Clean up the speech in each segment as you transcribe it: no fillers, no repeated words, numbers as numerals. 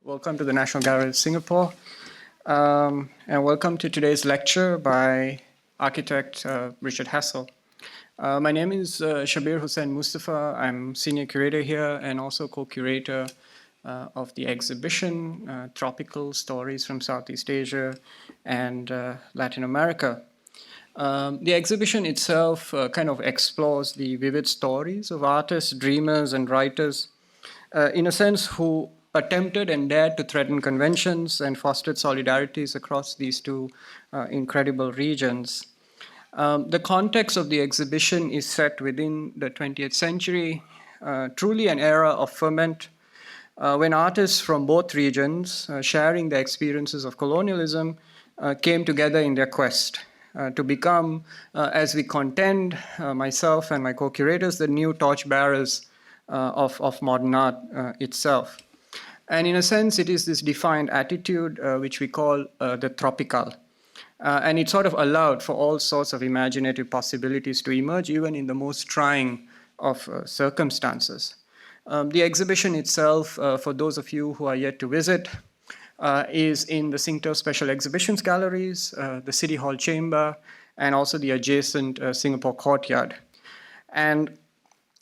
Welcome to the National Gallery of Singapore, and welcome to today's lecture by architect Richard Hassell. My name is Shabir Hussain Mustafa. I'm senior curator here and also co-curator of the exhibition, Tropical Stories from Southeast Asia and Latin America. The exhibition itself kind of explores the vivid stories of artists, dreamers, and writers, in a sense, who attempted and dared to threaten conventions and fostered solidarities across these two incredible regions. The context of the exhibition is set within the 20th century, truly an era of ferment, when artists from both regions, sharing their experiences of colonialism, came together in their quest to become, as we contend, myself and my co-curators, the new torchbearers of modern art itself. And in a sense, it is this defined attitude which we call the tropical. And it sort of allowed for all sorts of imaginative possibilities to emerge, even in the most trying of circumstances. The exhibition itself, for those of you who are yet to visit, is in the Singtel Special Exhibitions Galleries, the City Hall Chamber, and also the adjacent Singapore Courtyard. And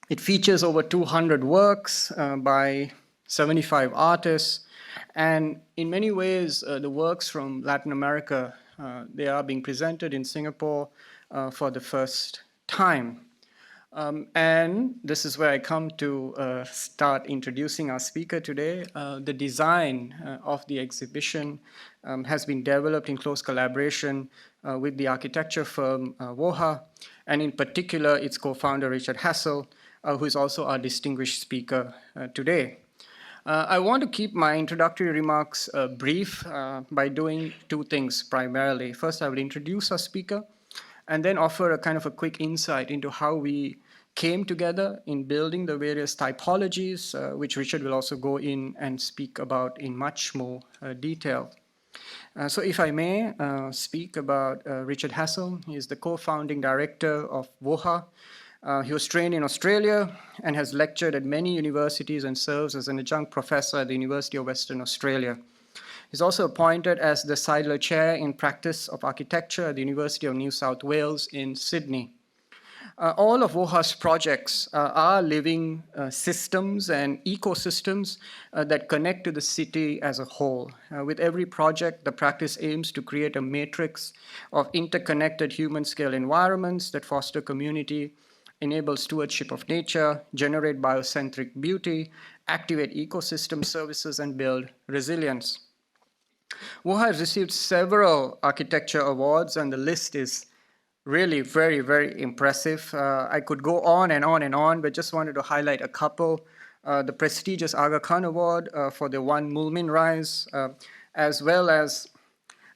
it features over 200 works by 75 artists, and in many ways, the works from Latin America, they are being presented in Singapore for the first time. And this is where I come to start introducing our speaker today. The design of the exhibition has been developed in close collaboration with the architecture firm WOHA, and in particular, its co-founder Richard Hassell, who is also our distinguished speaker today. I want to keep my introductory remarks brief by doing two things primarily. First, I will introduce our speaker and then offer a kind of a quick insight into how we came together in building the various typologies, which Richard will also go in and speak about in much more detail. So if I may speak about Richard Hassell. He is the co-founding director of WOHA. He was trained in Australia and has lectured at many universities and serves as an adjunct professor at the University of Western Australia. He's also appointed as the Seidler Chair in Practice of Architecture at the University of New South Wales in Sydney. All of WOHA's projects are living systems and ecosystems that connect to the city as a whole. With every project, the practice aims to create a matrix of interconnected human-scale environments that foster community, enable stewardship of nature, generate biocentric beauty, activate ecosystem services, and build resilience. WOHA has received several architecture awards, and the list is really very, very impressive. I could go on and on and on, but just wanted to highlight a couple. The prestigious Aga Khan Award for the One Mulmin Rise, as well as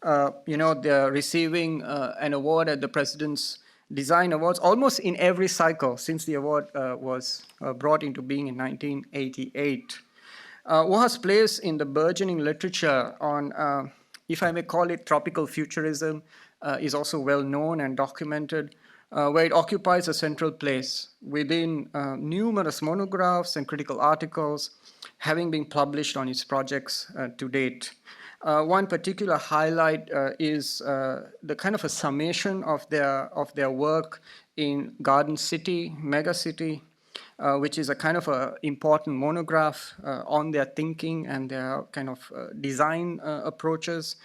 they're receiving an award at the President's Design Awards almost in every cycle since the award was brought into being in 1988. WOHA's place in the burgeoning literature on, if I may call it, tropical futurism is also well known and documented, where it occupies a central place within numerous monographs and critical articles having been published on its projects to date. One particular highlight is the kind of a summation of their work in Garden City, Megacity, which is a kind of a important monograph on their thinking and their kind of design approaches,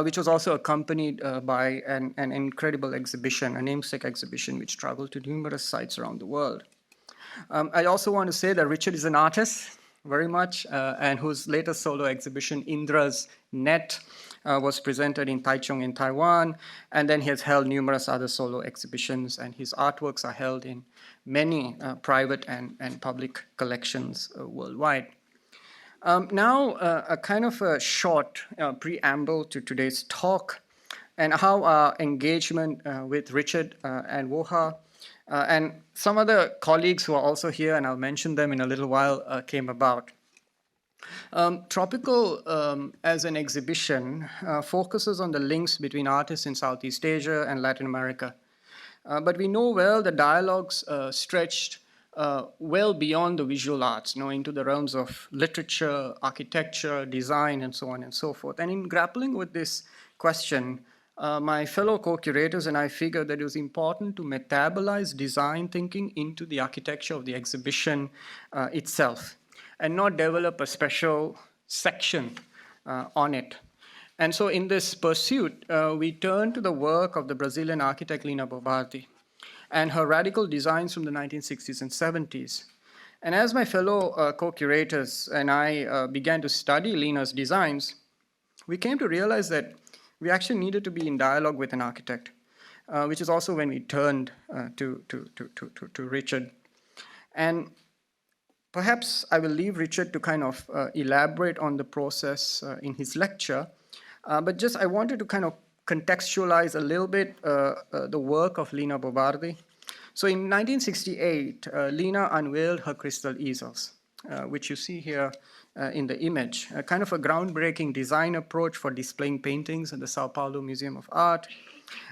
which was also accompanied by an incredible exhibition, a namesake exhibition, which traveled to numerous sites around the world. I also want to say that Richard is an artist, very much, and whose latest solo exhibition, Indra's Net, was presented in Taichung in Taiwan, and then he has held numerous other solo exhibitions, and his artworks are held in many private and public collections worldwide. Now, a kind of a short preamble to today's talk and how our engagement with Richard and WOHA and some other colleagues who are also here, and I'll mention them in a little while, came about. Tropical, as an exhibition, focuses on the links between artists in Southeast Asia and Latin America. But we know well the dialogues stretched well beyond the visual arts, into the realms of literature, architecture, design, and so on and so forth. And in grappling with this question, my fellow co-curators and I figured that it was important to metabolize design thinking into the architecture of the exhibition itself, and not develop a special section on it. And so in this pursuit, we turned to the work of the Brazilian architect Lina Bo Bardi and her radical designs from the 1960s and 70s. And as my fellow co-curators and I began to study Lina's designs, we came to realize that we actually needed to be in dialogue with an architect, which is also when we turned to Richard. And perhaps I will leave Richard to kind of elaborate on the process in his lecture, but just I wanted to kind of contextualize a little bit the work of Lina Bo Bardi. So in 1968, Lina unveiled her crystal easels, which you see here in the image, a kind of a groundbreaking design approach for displaying paintings in the Sao Paulo Museum of Art.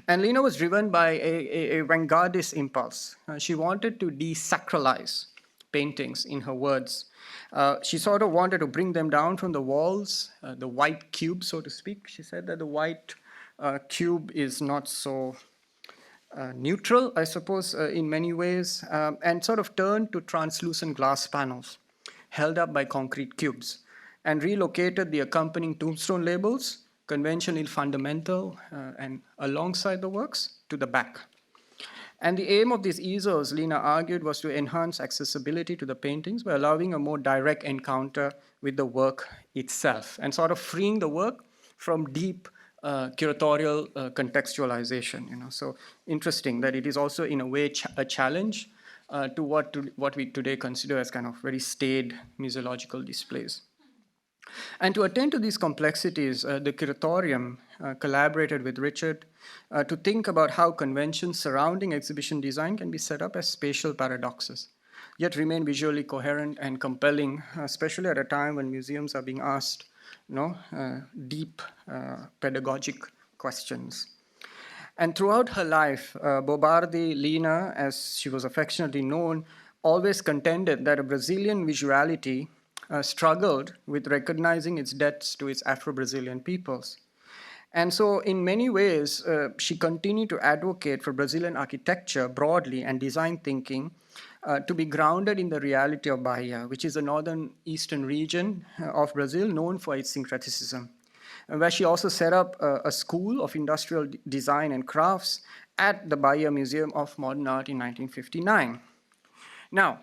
And Lina was driven by a vanguardist impulse. She wanted to desacralize paintings, in her words. She sort of wanted to bring them down from the walls, the white cube, so to speak. She said that the white cube is not so neutral, I suppose, in many ways, and sort of turned to translucent glass panels held up by concrete cubes, and relocated the accompanying tombstone labels, conventionally fundamental and alongside the works, to the back. And the aim of these easels, Lina argued, was to enhance accessibility to the paintings by allowing a more direct encounter with the work itself, and sort of freeing the work from deep curatorial contextualization. So interesting that it is also, in a way, a challenge to what we today consider as kind of very staid museological displays. And to attend to these complexities, the curatorium collaborated with Richard to think about how conventions surrounding exhibition design can be set up as spatial paradoxes, yet remain visually coherent and compelling, especially at a time when museums are being asked deep pedagogic questions. And throughout her life, Bo Bardi, Lina, as she was affectionately known, always contended that a Brazilian visuality struggled with recognizing its debts to its Afro-Brazilian peoples. And so in many ways, she continued to advocate for Brazilian architecture broadly and design thinking to be grounded in the reality of Bahia, which is the northern eastern region of Brazil known for its syncretism, where she also set up a school of industrial design and crafts at the Bahia Museum of Modern Art in 1959. Now,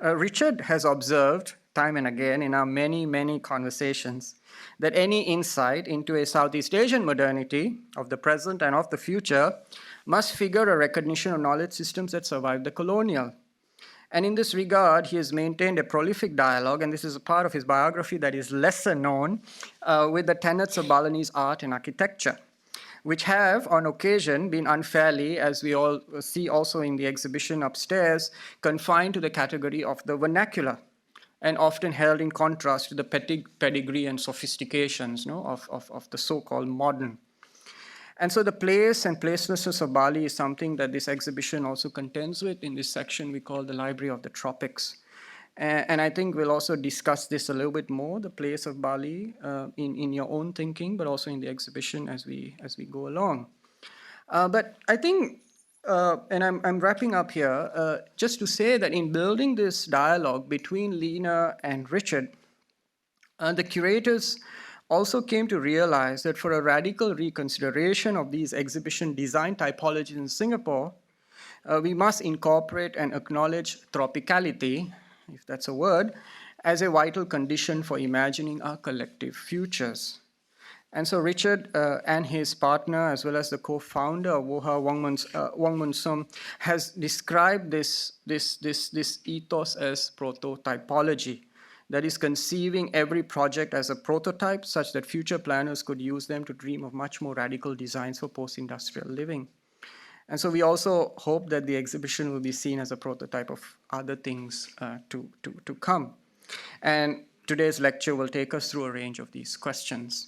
Richard has observed time and again in our many, many conversations that any insight into a Southeast Asian modernity of the present and of the future must figure a recognition of knowledge systems that survived the colonial. And in this regard, he has maintained a prolific dialogue, and this is a part of his biography that is lesser known, with the tenets of Balinese art and architecture, which have, on occasion, been unfairly, as we all see also in the exhibition upstairs, confined to the category of the vernacular, and often held in contrast to the pedigree and sophistications of the so-called modern. And so the place and placelessness of Bali is something that this exhibition also contends with in this section we call the Library of the Tropics. And I think we'll also discuss this a little bit more, the place of Bali in your own thinking, but also in the exhibition as we go along. But I think, and I'm wrapping up here, just to say that in building this dialogue between Lina and Richard, the curators also came to realize that for a radical reconsideration of these exhibition design typologies in Singapore, we must incorporate and acknowledge tropicality, if that's a word, as a vital condition for imagining our collective futures. And so Richard and his partner, as well as the co-founder of WOHA, Wong Mun Sum, has described this ethos as prototypology. That is, conceiving every project as a prototype such that future planners could use them to dream of much more radical designs for post-industrial living. And so we also hope that the exhibition will be seen as a prototype of other things to come. And today's lecture will take us through a range of these questions.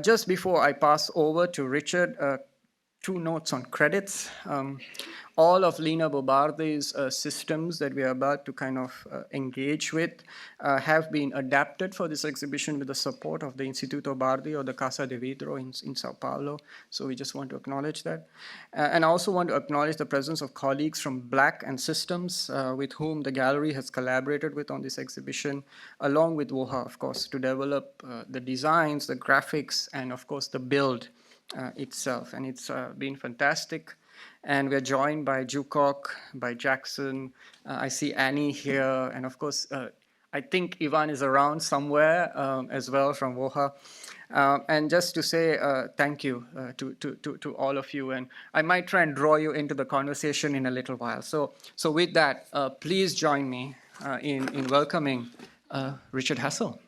Just before I pass over to Richard, two notes on credits. All of Lina Bo Bardi's systems that we are about to kind of engage with have been adapted for this exhibition with the support of the Instituto Bardi or the Casa de Vidro in Sao Paulo. So we just want to acknowledge that. And I also want to acknowledge the presence of colleagues from Black and Systems with whom the gallery has collaborated with on this exhibition, along with WOHA, of course, to develop the designs, the graphics, and of course the build itself. And it's been fantastic. And we're joined by Jukok, by Jackson. I see Annie here. And of course, I think Ivan is around somewhere as well from WOHA. And just to say thank you to all of you. And I might try and draw you into the conversation in a little while. So with that, please join me in welcoming Richard Hassell.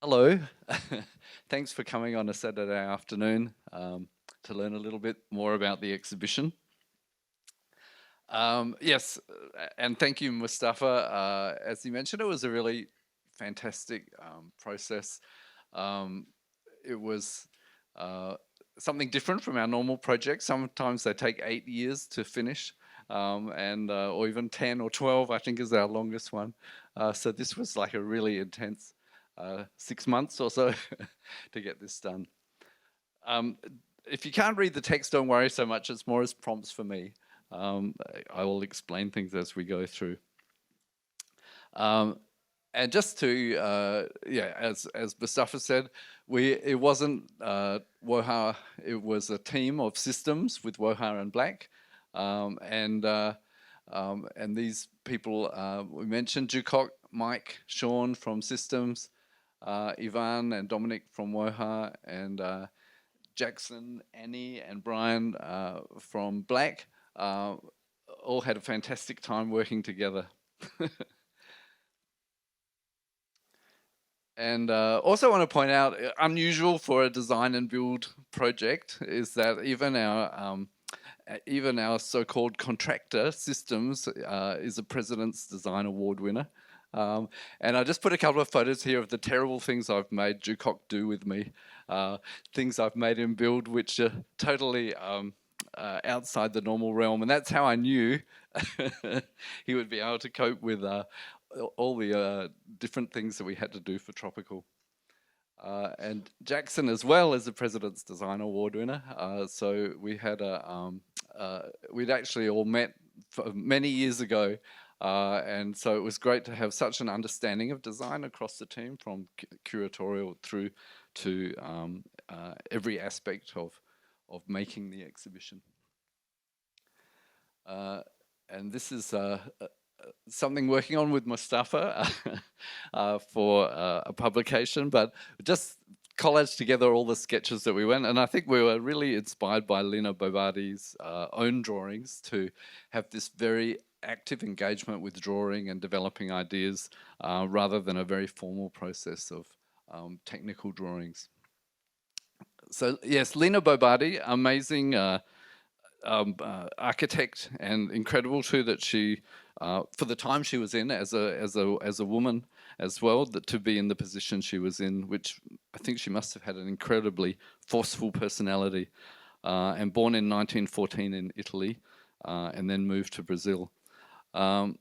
Hello. Thanks for coming on a Saturday afternoon to learn a little bit more about the exhibition. Yes, and thank you, Mustafa. As you mentioned, it was a really fantastic process. It was something different from our normal projects. Sometimes they take 8 years to finish, or even 10 or 12, I think, is our longest one. So this was like a really intense 6 months or so to get this done. If you can't read the text, don't worry so much. It's more as prompts for me. I will explain things as we go through. And just to, as Mustafa said, it wasn't WOHA, it was a team of systems with WOHA and Black. And these people, we mentioned Jukok, Mike, Sean from Systems, Ivan and Dominic from WOHA, and Jackson, Annie and Brian from Black, all had a fantastic time working together. And also want to point out, unusual for a design and build project is that even our so-called contractor, Systems, is a President's Design Award winner. And I just put a couple of photos here of the terrible things I've made Jukok do with me. Things I've made him build which are totally outside the normal realm. And that's how I knew he would be able to cope with all the different things that we had to do for Tropical. And Jackson as well is the President's Design Award winner. So we had we'd actually all met many years ago. And so it was great to have such an understanding of design across the team, from curatorial through to every aspect of making the exhibition. And this is something working on with Mustafa for a publication, but just collaged together all the sketches that we went, and I think we were really inspired by Lina Bo Bardi's own drawings to have this very active engagement with drawing and developing ideas rather than a very formal process of technical drawings. So yes, Lina Bo Bardi, amazing architect, and incredible too that she, for the time she was in as a woman as well, that to be in the position she was in, which I think she must have had an incredibly forceful personality, and born in 1914 in Italy, and then moved to Brazil. And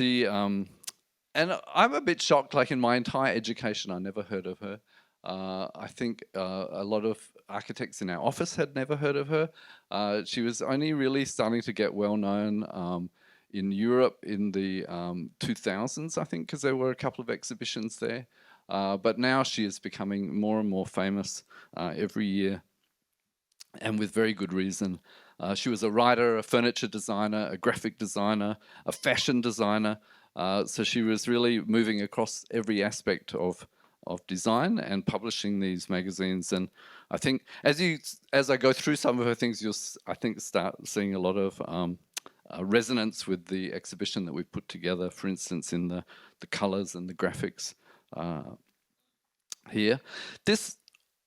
I'm a bit shocked, like in my entire education, I never heard of her. I think a lot of architects in our office had never heard of her. She was only really starting to get well known in Europe in the 2000s, I think, because there were a couple of exhibitions there. But now she is becoming more and more famous every year, and with very good reason. She was a writer, a furniture designer, a graphic designer, a fashion designer. So she was really moving across every aspect of design and publishing these magazines. And I think as I go through some of her things, you'll, I think, start seeing a lot of resonance with the exhibition that we've put together, for instance, in the colors and the graphics here.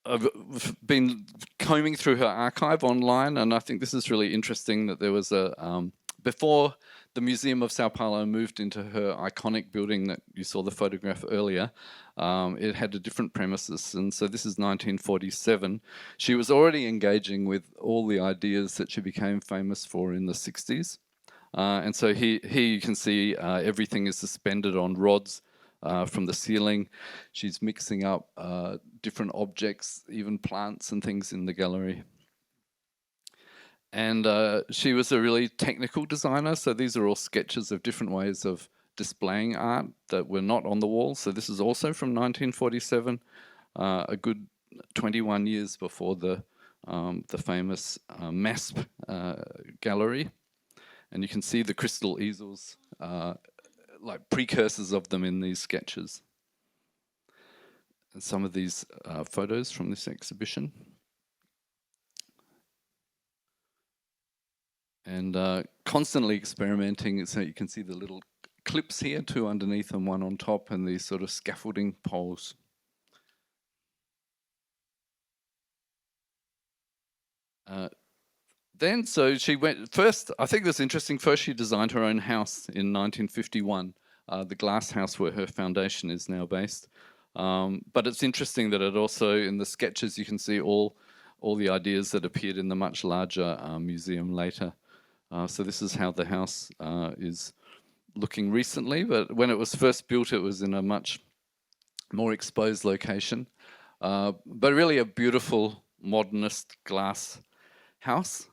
I've been combing through her archive online, and I think this is really interesting that there was a, before the Museum of Sao Paulo moved into her iconic building that you saw the photograph earlier, it had a different premises. And so this is 1947. She was already engaging with all the ideas that she became famous for in the 60s. And so here you can see everything is suspended on rods from the ceiling. She's mixing up different objects, even plants and things in the gallery. And she was a really technical designer. So these are all sketches of different ways of displaying art that were not on the wall. So this is also from 1947, a good 21 years before the famous MASP gallery. And you can see the crystal easels, like precursors of them in these sketches. And some of these photos from this exhibition. And constantly experimenting, so you can see the little clips here, 2 underneath and 1 on top, and these sort of scaffolding poles. Then, so she went first, I think that's interesting, first she designed her own house in 1951, the glass house where her foundation is now based. But it's interesting that it also, in the sketches, you can see all the ideas that appeared in the much larger museum later. So this is how the house is looking recently, but when it was first built, it was in a much more exposed location. But really a beautiful modernist glass house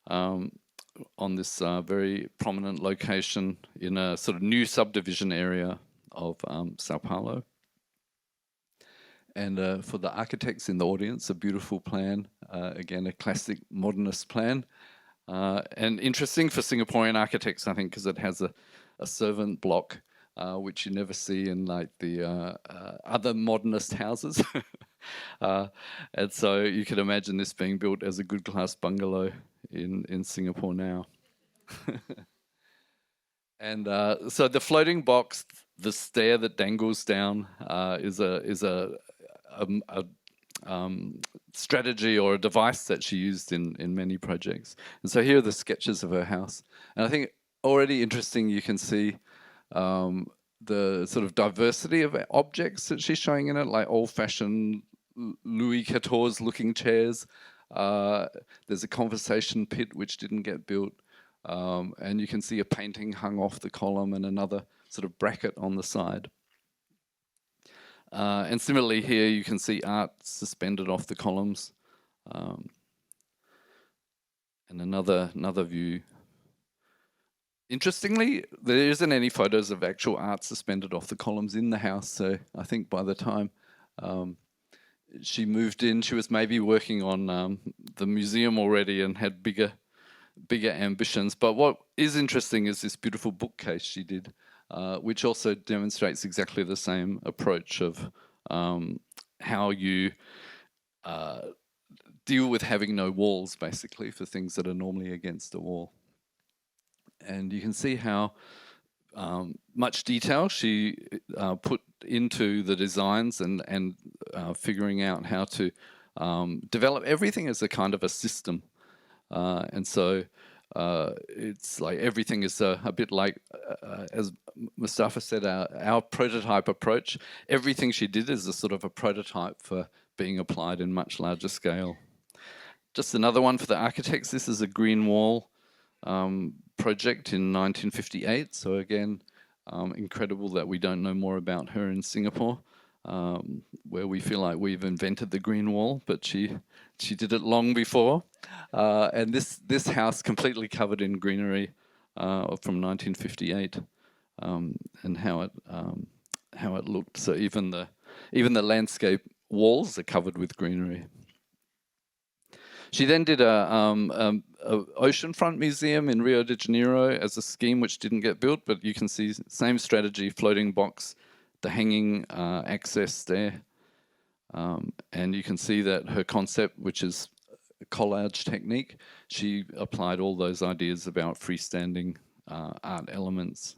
on this very prominent location in a sort of new subdivision area of Sao Paulo. And for the architects in the audience, a beautiful plan, again, a classic modernist plan. And interesting for Singaporean architects, I think, because it has a servant block, which you never see in like the other modernist houses. And so you could imagine this being built as a good class bungalow in Singapore now. And so the floating box, the stair that dangles down, is a strategy or a device that she used in many projects. And so here are the sketches of her house. And I think already interesting, you can see the sort of diversity of objects that she's showing in it, like old-fashioned Louis XIV looking chairs. There's a conversation pit which didn't get built. And you can see a painting hung off the column and another sort of bracket on the side. And similarly here you can see art suspended off the columns. And another view. Interestingly, there isn't any photos of actual art suspended off the columns in the house. So I think by the time she moved in, she was maybe working on the museum already and had bigger ambitions. But what is interesting is this beautiful bookcase she did, which also demonstrates exactly the same approach of how you deal with having no walls, basically, for things that are normally against a wall. And you can see how much detail she put into the designs and figuring out how to develop everything as a kind of a system. And so it's like everything is a bit like, as Mustafa said, our prototype approach. Everything she did is a sort of a prototype for being applied in much larger scale. Just another one for the architects. This is a green wall project in 1958. So again, incredible that we don't know more about her in Singapore, where we feel like we've invented the green wall, but she did it long before. And this house completely covered in greenery from 1958, and how it looked. So even the landscape walls are covered with greenery. She then did a oceanfront museum in Rio de Janeiro as a scheme which didn't get built, but you can see same strategy, floating box, the hanging access there. And you can see that her concept, which is a collage technique, she applied all those ideas about freestanding art elements.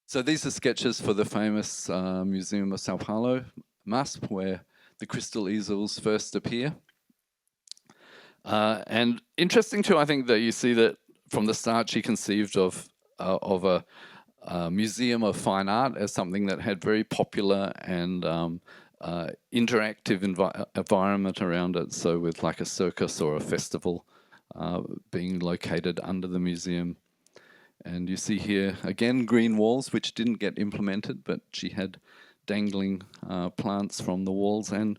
So these are sketches for the famous Museum of Sao Paulo, MASP, where the crystal easels first appear. And interesting too, I think that you see that from the start she conceived of a museum of fine art as something that had very popular and interactive environment around it. So with like a circus or a festival being located under the museum. And you see here again green walls, which didn't get implemented, but she had dangling plants from the walls and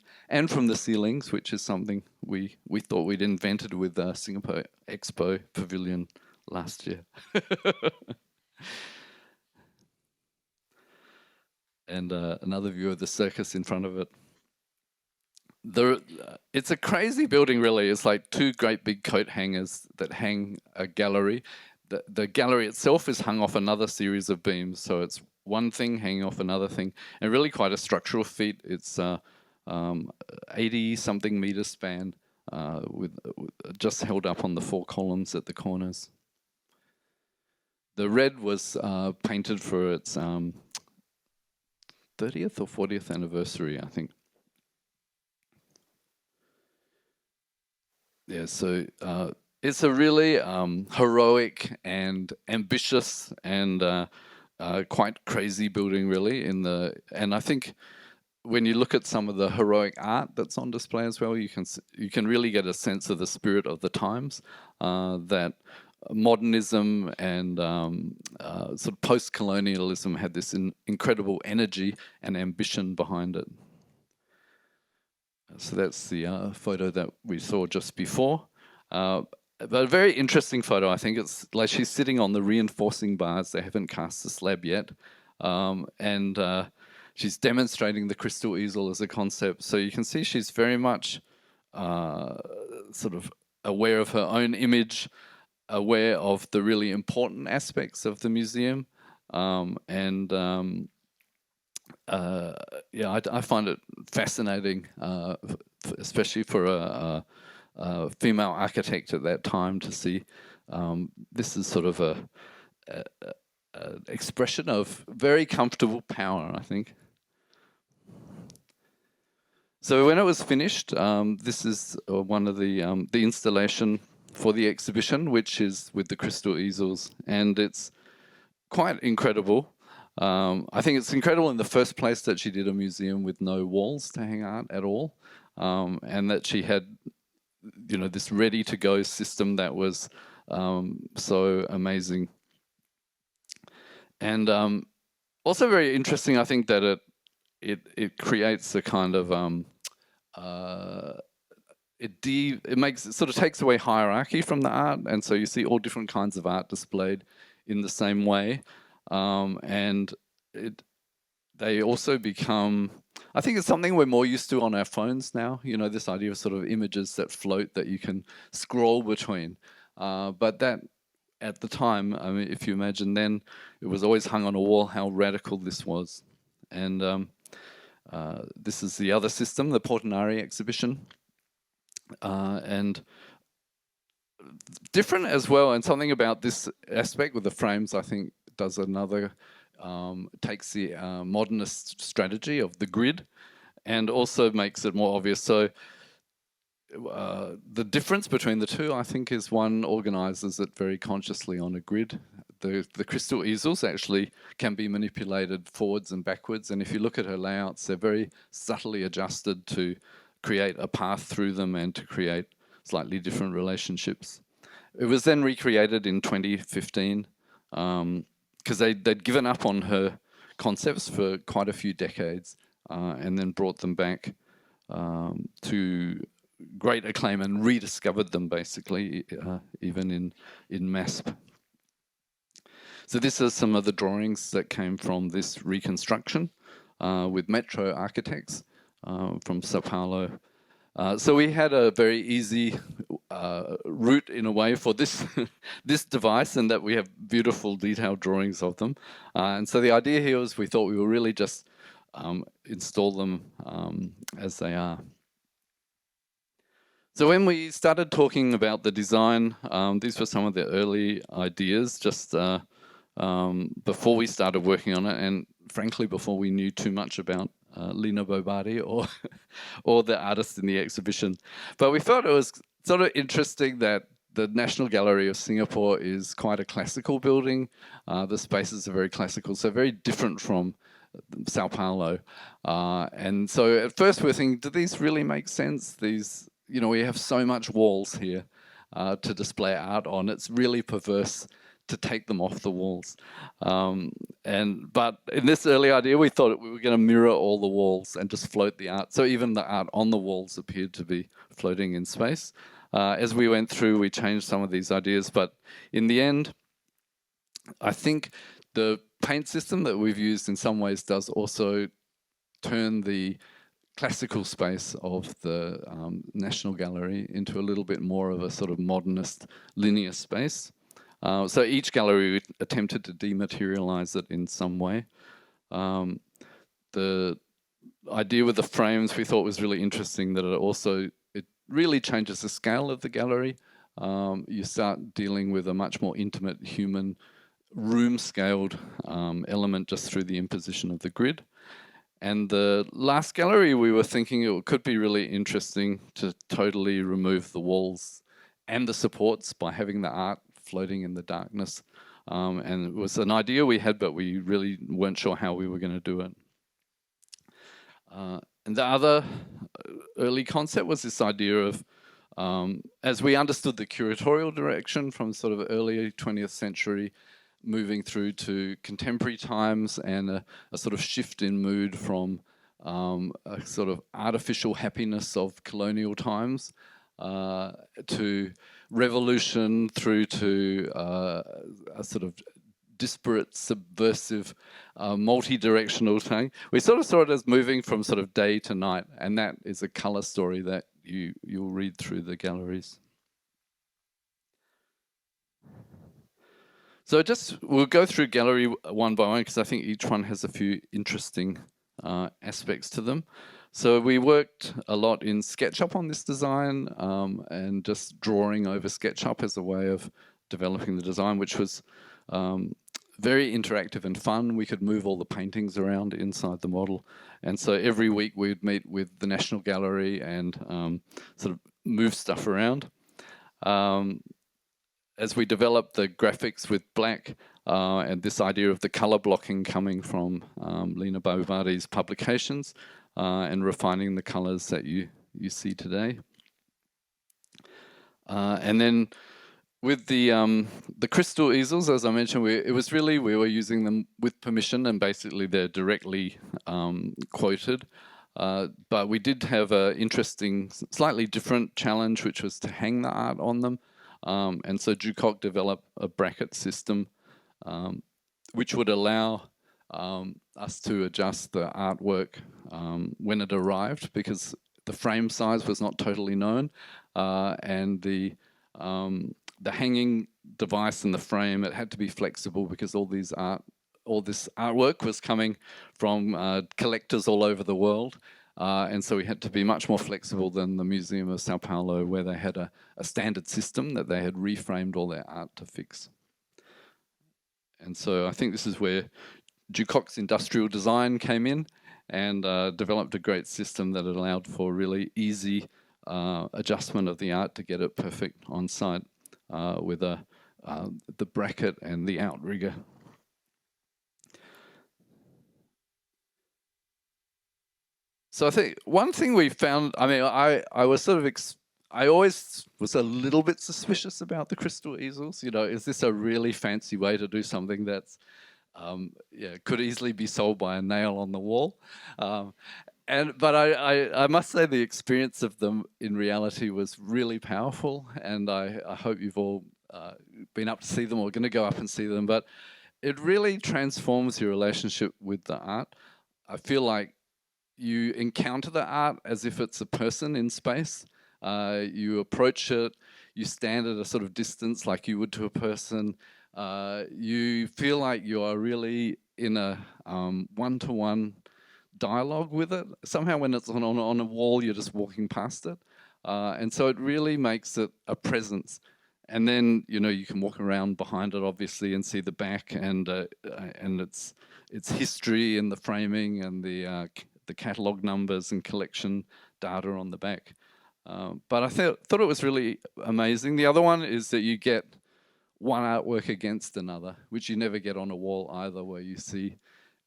from the ceilings, which is something we thought we'd invented with the Singapore Expo Pavilion last year. And another view of the circus in front of it. It's a crazy building, really. It's like two great big coat hangers that hang a gallery. The gallery itself is hung off another series of beams, so it's one thing hanging off another thing, and really quite a structural feat. It's 80-something meter span with just held up on the 4 columns at the corners. The red was painted for its 30th or 40th anniversary, I think. Yeah, so it's a really heroic and ambitious and quite crazy building, really. And I think when you look at some of the heroic art that's on display as well, you can really get a sense of the spirit of the times, that modernism and sort of post-colonialism had this incredible energy and ambition behind it. So that's the photo that we saw just before. But a very interesting photo, I think. It's like she's sitting on the reinforcing bars. They haven't cast the slab yet. And she's demonstrating the crystal easel as a concept. So you can see she's very much sort of aware of her own image, aware of the really important aspects of the museum. Yeah, I find it fascinating, especially for a female architect at that time, to see this is sort of a expression of very comfortable power, I think. So when it was finished, this is one of the installation for the exhibition, which is with the crystal easels, and it's quite incredible. I think it's incredible in the first place that she did a museum with no walls to hang art at all, and that she had, you know, this ready-to-go system that was so amazing. And also very interesting, I think, that it creates a kind of it sort of takes away hierarchy from the art, and so you see all different kinds of art displayed in the same way, and they also become, I think it's something we're more used to on our phones now, you know, this idea of sort of images that float that you can scroll between, but that at the time, I mean, if you imagine then, it was always hung on a wall how radical this was. And this is the other system, the Portinari exhibition. And different as well, and something about this aspect with the frames, I think, does another, takes the modernist strategy of the grid and also makes it more obvious. So the difference between the two, I think, is one organizes it very consciously on a grid. The crystal easels actually can be manipulated forwards and backwards, and if you look at her layouts, they're very subtly adjusted to create a path through them and to create slightly different relationships. It was then recreated in 2015 because they'd given up on her concepts for quite a few decades and then brought them back to great acclaim and rediscovered them, basically, even in MASP. So this is some of the drawings that came from this reconstruction with Metro architects from Sao Paulo. So we had a very easy route, in a way, for this this device, and that we have beautiful detailed drawings of them. And so the idea here was we thought we will really just install them as they are. So when we started talking about the design, these were some of the early ideas, just before we started working on it, and frankly before we knew too much about Lina Bo Bardi or the artists in the exhibition. But we felt it was sort of interesting that the National Gallery of Singapore is quite a classical building. The spaces are very classical, so very different from Sao Paulo. And so at first we're thinking, do these really make sense? These, we have so much walls here to display art on. It's really perverse to take them off the walls. But in this early idea, we thought we were going to mirror all the walls and just float the art. So even the art on the walls appeared to be floating in space. As we went through, we changed some of these ideas, but in the end, I think the paint system that we've used in some ways does also turn the classical space of the National Gallery into a little bit more of a sort of modernist linear space. So each gallery attempted to dematerialize it in some way. The idea with the frames we thought was really interesting, that it really changes the scale of the gallery. You start dealing with a much more intimate human room-scaled element just through the imposition of the grid. And the last gallery, we were thinking it could be really interesting to totally remove the walls and the supports by having the art floating in the darkness. And it was an idea we had, but we really weren't sure how we were going to do it. And the other early concept was this idea of, as we understood the curatorial direction from sort of early 20th century, moving through to contemporary times, and a sort of shift in mood from a sort of artificial happiness of colonial times to revolution, through to a sort of disparate, subversive, multi-directional thing. We sort of saw it as moving from sort of day to night, and that is a colour story that you'll read through the galleries. So we'll go through gallery one by one, because I think each one has a few interesting aspects to them. So we worked a lot in SketchUp on this design, and just drawing over SketchUp as a way of developing the design, which was very interactive and fun. We could move all the paintings around inside the model. And so every week we'd meet with the National Gallery and sort of move stuff around. As we developed the graphics with black, and this idea of the color blocking coming from Lina Bo Bardi's publications, and refining the colors that you see today. And then with the crystal easels, as I mentioned, we were using them with permission, and basically they're directly quoted. But we did have an interesting, slightly different challenge, which was to hang the art on them. And so Ducoc developed a bracket system which would allow us to adjust the artwork when it arrived, because the frame size was not totally known, and the hanging device in the frame, it had to be flexible, because all this artwork was coming from collectors all over the world. And so we had to be much more flexible than the Museum of Sao Paulo, where they had a standard system that they had reframed all their art to fix. And so I think this is where Ducoc's industrial design came in, and developed a great system that allowed for really easy adjustment of the art to get it perfect on site, with the bracket and the outrigger. So I think one thing we found, I mean, I was sort of, I always was a little bit suspicious about the crystal easels. Is this a really fancy way to do something that's, could easily be sold by a nail on the wall? But I must say the experience of them in reality was really powerful, and I hope you've all been up to see them or going to go up and see them. But it really transforms your relationship with the art. I feel like you encounter the art as if it's a person in space. You approach it, you stand at a sort of distance like you would to a person. You feel like you are really in a one-to-one dialogue with it. Somehow when it's on a wall, you're just walking past it. And so it really makes it a presence. And then, you can walk around behind it, obviously, and see the back and its history and the framing and the catalogue numbers and collection data on the back. But I thought it was really amazing. The other one is that you get one artwork against another, which you never get on a wall either, where you see,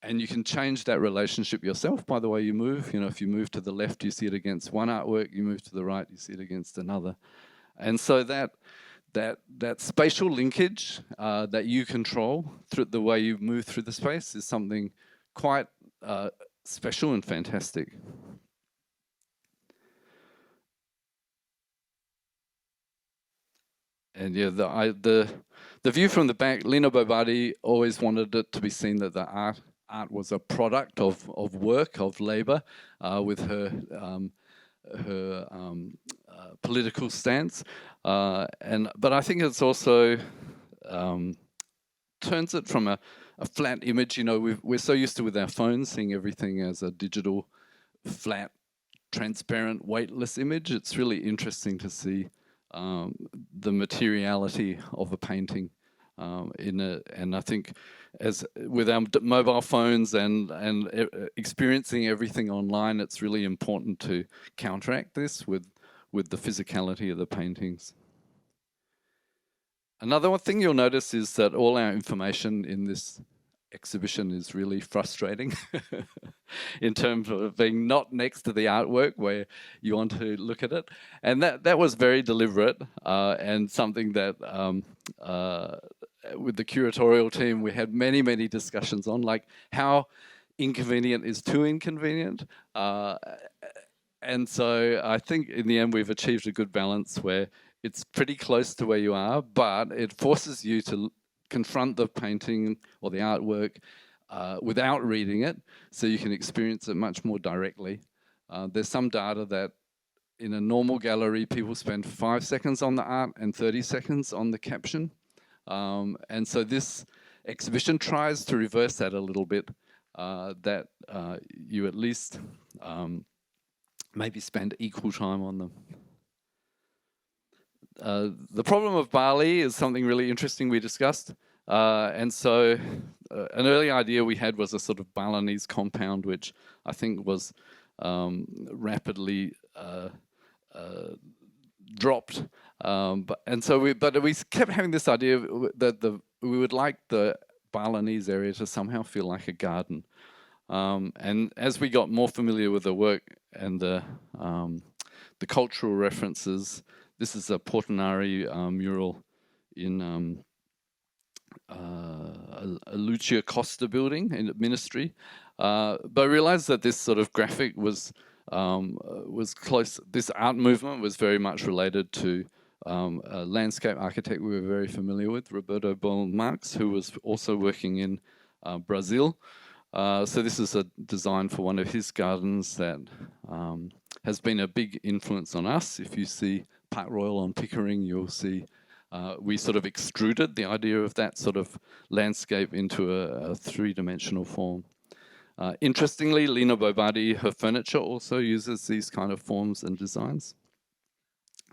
and you can change that relationship yourself by the way you move. You know, if you move to the left, you see it against one artwork, you move to the right, you see it against another. And so that spatial linkage that you control through the way you move through the space is something quite special and fantastic. And yeah, the view from the back, Lina Bo Bardi always wanted it to be seen that the art was a product of work, of labor, with her political stance. But I think it's also turns it from a flat image. You know, we're so used to with our phones seeing everything as a digital, flat, transparent, weightless image. It's really interesting to see the materiality of a painting and I think as with our mobile phones and experiencing everything online, it's really important to counteract this with the physicality of the paintings. Another thing you'll notice is that all our information in this exhibition is really frustrating in terms of being not next to the artwork where you want to look at it. And that was very deliberate and something that with the curatorial team, we had many, many discussions on, like how inconvenient is too inconvenient. And so I think in the end, we've achieved a good balance where it's pretty close to where you are, but it forces you to confront the painting or the artwork without reading it, so you can experience it much more directly. There's some data that in a normal gallery, people spend 5 seconds on the art and 30 seconds on the caption. And so this exhibition tries to reverse that a little bit, that you at least maybe spend equal time on them. The problem of Bali is something really interesting we discussed. And so an early idea we had was a sort of Balinese compound, which I think was rapidly dropped. But we kept having this idea that we would like the Balinese area to somehow feel like a garden. And as we got more familiar with the work and the cultural references, this is a Portinari mural in a Lucia Costa building in Ministry. But I realized that this sort of graphic was close. This art movement was very much related to a landscape architect we were very familiar with, Roberto Bol Marx, who was also working in Brazil. So this is a design for one of his gardens that has been a big influence on us. If you see Park Royal on Pickering, you'll see we sort of extruded the idea of that sort of landscape into a three-dimensional form. Interestingly, Lina Bo Bardi, her furniture also uses these kind of forms and designs.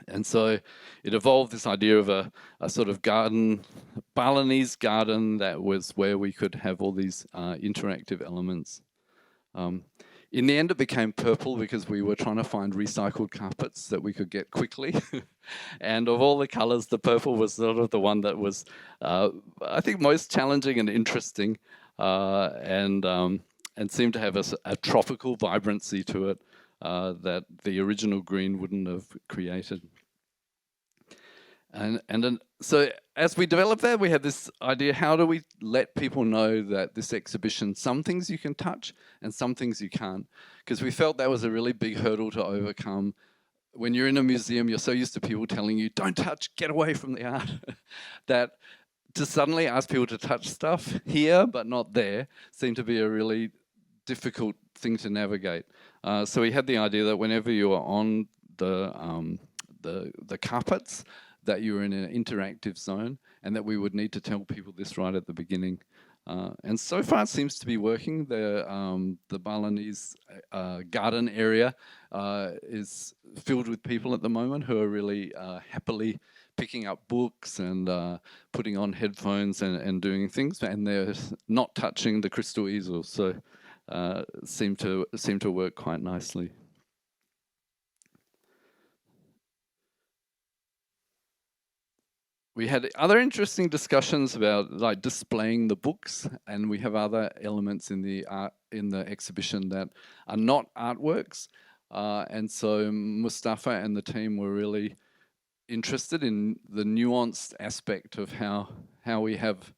And so it evolved this idea of a sort of garden, Balinese garden, that was where we could have all these interactive elements. In the end, it became purple because we were trying to find recycled carpets that we could get quickly. And of all the colors, the purple was sort of the one that was, I think, most challenging and interesting, and seemed to have a tropical vibrancy to it that the original green wouldn't have created. So as we developed that, we had this idea, how do we let people know that this exhibition, some things you can touch and some things you can't? Because we felt that was a really big hurdle to overcome. When you're in a museum, you're so used to people telling you, don't touch, get away from the art, that to suddenly ask people to touch stuff here but not there seemed to be a really difficult thing to navigate. So we had the idea that whenever you are on the carpets, that you were in an interactive zone, and that we would need to tell people this right at the beginning. And so far it seems to be working. The Balinese garden area is filled with people at the moment who are really happily picking up books and putting on headphones and doing things, and they're not touching the crystal easels, so seem to work quite nicely. we had other interesting discussions about like displaying the books, and we have other elements in the art in the exhibition that are not artworks. And so Mustafa and the team were really interested in the nuanced aspect of how we have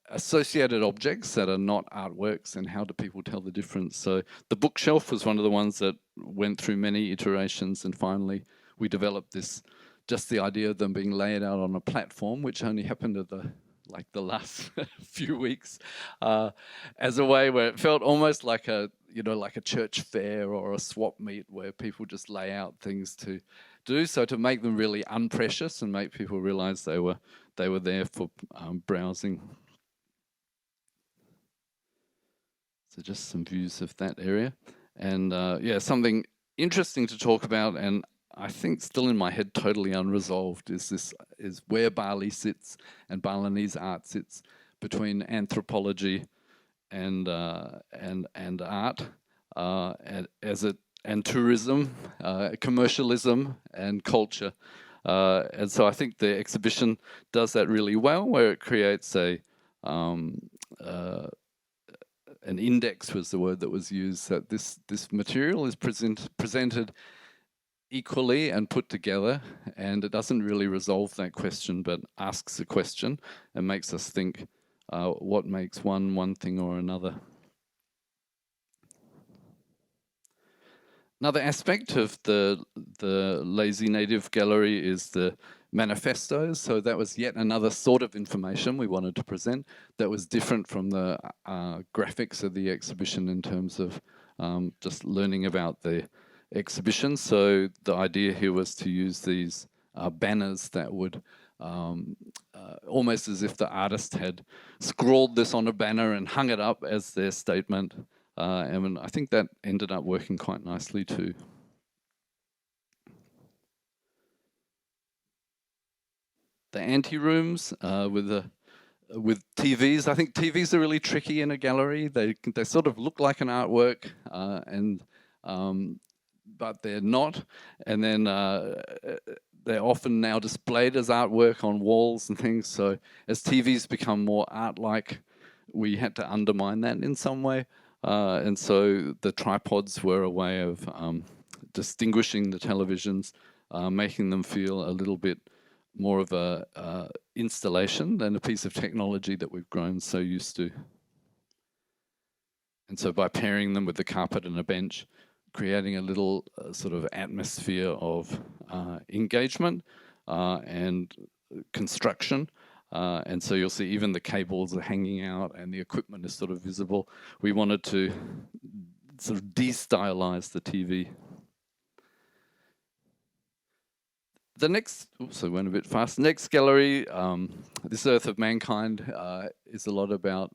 associated objects that are not artworks, and how do people tell the difference. So the bookshelf was one of the ones that went through many iterations, and finally we developed this, just the idea of them being laid out on a platform, which only happened at the last few weeks, as a way where it felt almost like a church fair or a swap meet where people just lay out things to do, so to make them really unprecious and make people realize they were there for browsing. So just some views of that area, and yeah, something interesting to talk about, and I think still in my head totally unresolved, is where Bali sits and Balinese art sits between anthropology and art, and tourism, commercialism and culture. And so I think the exhibition does that really well, where it creates an index was the word that was used, that this material is presented equally and put together, and it doesn't really resolve that question, but asks a question and makes us think what makes one thing or another. Another aspect of the Lazy Native Gallery is the manifestos. So that was yet another sort of information we wanted to present that was different from the graphics of the exhibition in terms of just learning about the exhibition. So the idea here was to use these banners that would almost as if the artist had scrawled this on a banner and hung it up as their statement. And I think that ended up working quite nicely too. The ante-rooms with TVs. I think TVs are really tricky in a gallery. They sort of look like an artwork, but they're not. And then they're often now displayed as artwork on walls and things. So as TVs become more art-like, we had to undermine that in some way. And so the tripods were a way of distinguishing the televisions, making them feel a little bit more of a installation than a piece of technology that we've grown so used to. And so by pairing them with the carpet and a bench, creating a little sort of atmosphere of engagement and construction. And so you'll see even the cables are hanging out and the equipment is sort of visible. We wanted to sort of de-stylize the TV. The next, oops, I went a bit fast. Next gallery, This Earth of Mankind, is a lot about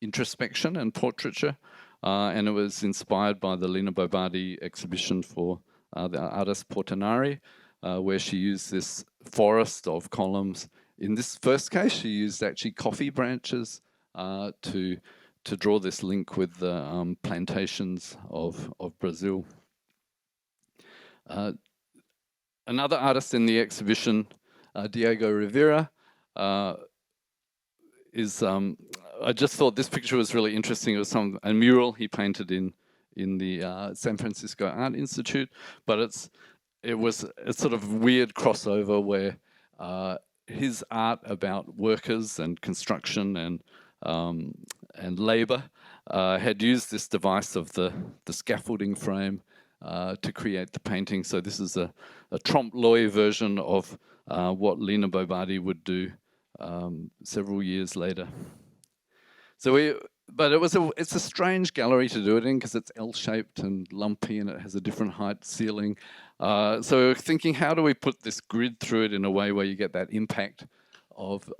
introspection and portraiture. And it was inspired by the Lina Bo Bardi exhibition for the artist Portinari, where she used this forest of columns. In this first case, she used actually coffee branches to draw this link with the plantations of Brazil. Another artist in the exhibition, Diego Rivera, is I just thought this picture was really interesting. It was a mural he painted in the San Francisco Art Institute, but it's a sort of weird crossover where his art about workers and construction and labor had used this device of the scaffolding frame to create the painting. So this is a trompe-l'oeil version of what Lina Bo Bardi would do several years later. But it's a strange gallery to do it in because it's L-shaped and lumpy and it has a different height ceiling. So we're thinking, how do we put this grid through it in a way where you get that impact of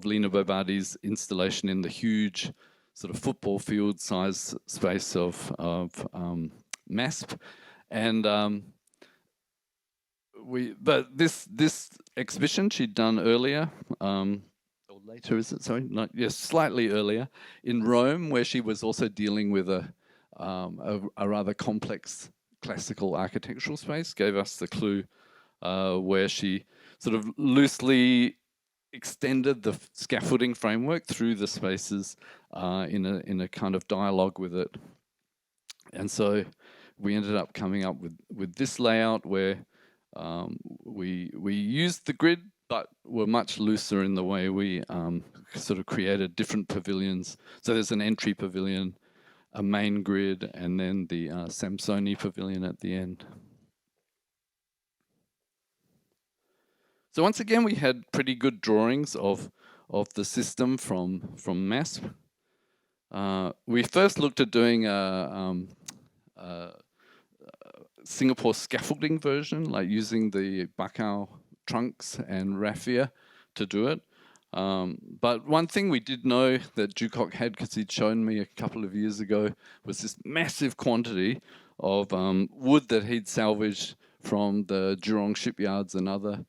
Lina Bo Bardi's installation in the huge sort of football field size space of MASP, and but this exhibition she'd done earlier. Or later, is it? Sorry, not, yes, slightly earlier in Rome, where she was also dealing with a rather complex classical architectural space. Gave us the clue where she sort of loosely extended the scaffolding framework through the spaces in a kind of dialogue with it. And so we ended up coming up with this layout where we used the grid, but were much looser in the way we sort of created different pavilions. So there's an entry pavilion, a main grid, and then the Samsoni pavilion at the end. So once again, we had pretty good drawings of the system from MASP. We first looked at doing a Singapore scaffolding version, like using the Bakau trunks and raffia to do it. But one thing we did know that Ducock had, because he'd shown me a couple of years ago, was this massive quantity of wood that he'd salvaged from the Jurong shipyards and other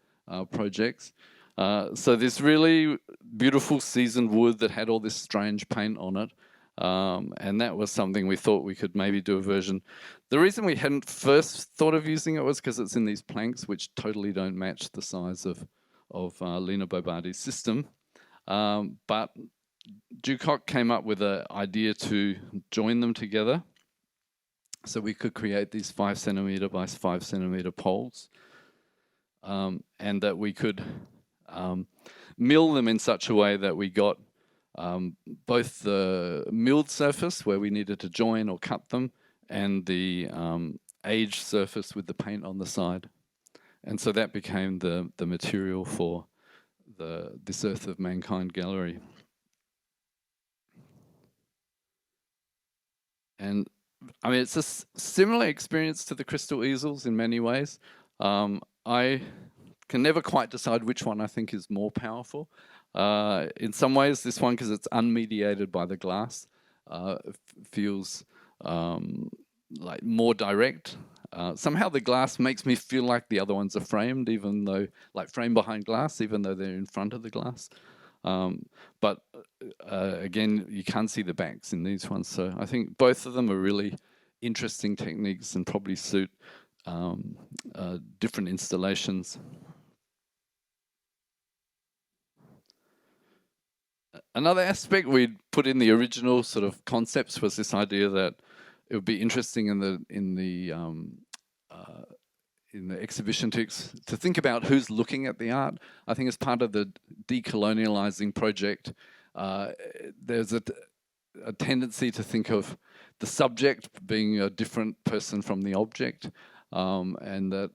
projects. So this really beautiful seasoned wood that had all this strange paint on it. And that was something we thought we could maybe do a version. The reason we hadn't first thought of using it was because it's in these planks which totally don't match the size of Lina Bo Bardi's system. But Ducock came up with an idea to join them together so we could create these 5 centimeter by 5 centimeter poles, and that we could mill them in such a way that we got both the milled surface where we needed to join or cut them, and the aged surface with the paint on the side. And so that became the material for this Earth of Mankind gallery. And I mean, it's a similar experience to the crystal easels in many ways. I can never quite decide which one I think is more powerful. In some ways, this one, because it's unmediated by the glass, feels like more direct. Somehow the glass makes me feel like the other ones are framed, even though, like framed behind glass, even though they're in front of the glass. But again, you can't see the backs in these ones. So I think both of them are really interesting techniques and probably suit different installations. Another aspect we'd put in the original sort of concepts was this idea that it would be interesting in the exhibition to think about who's looking at the art. I think as part of the decolonializing project, there's a tendency to think of the subject being a different person from the object, and that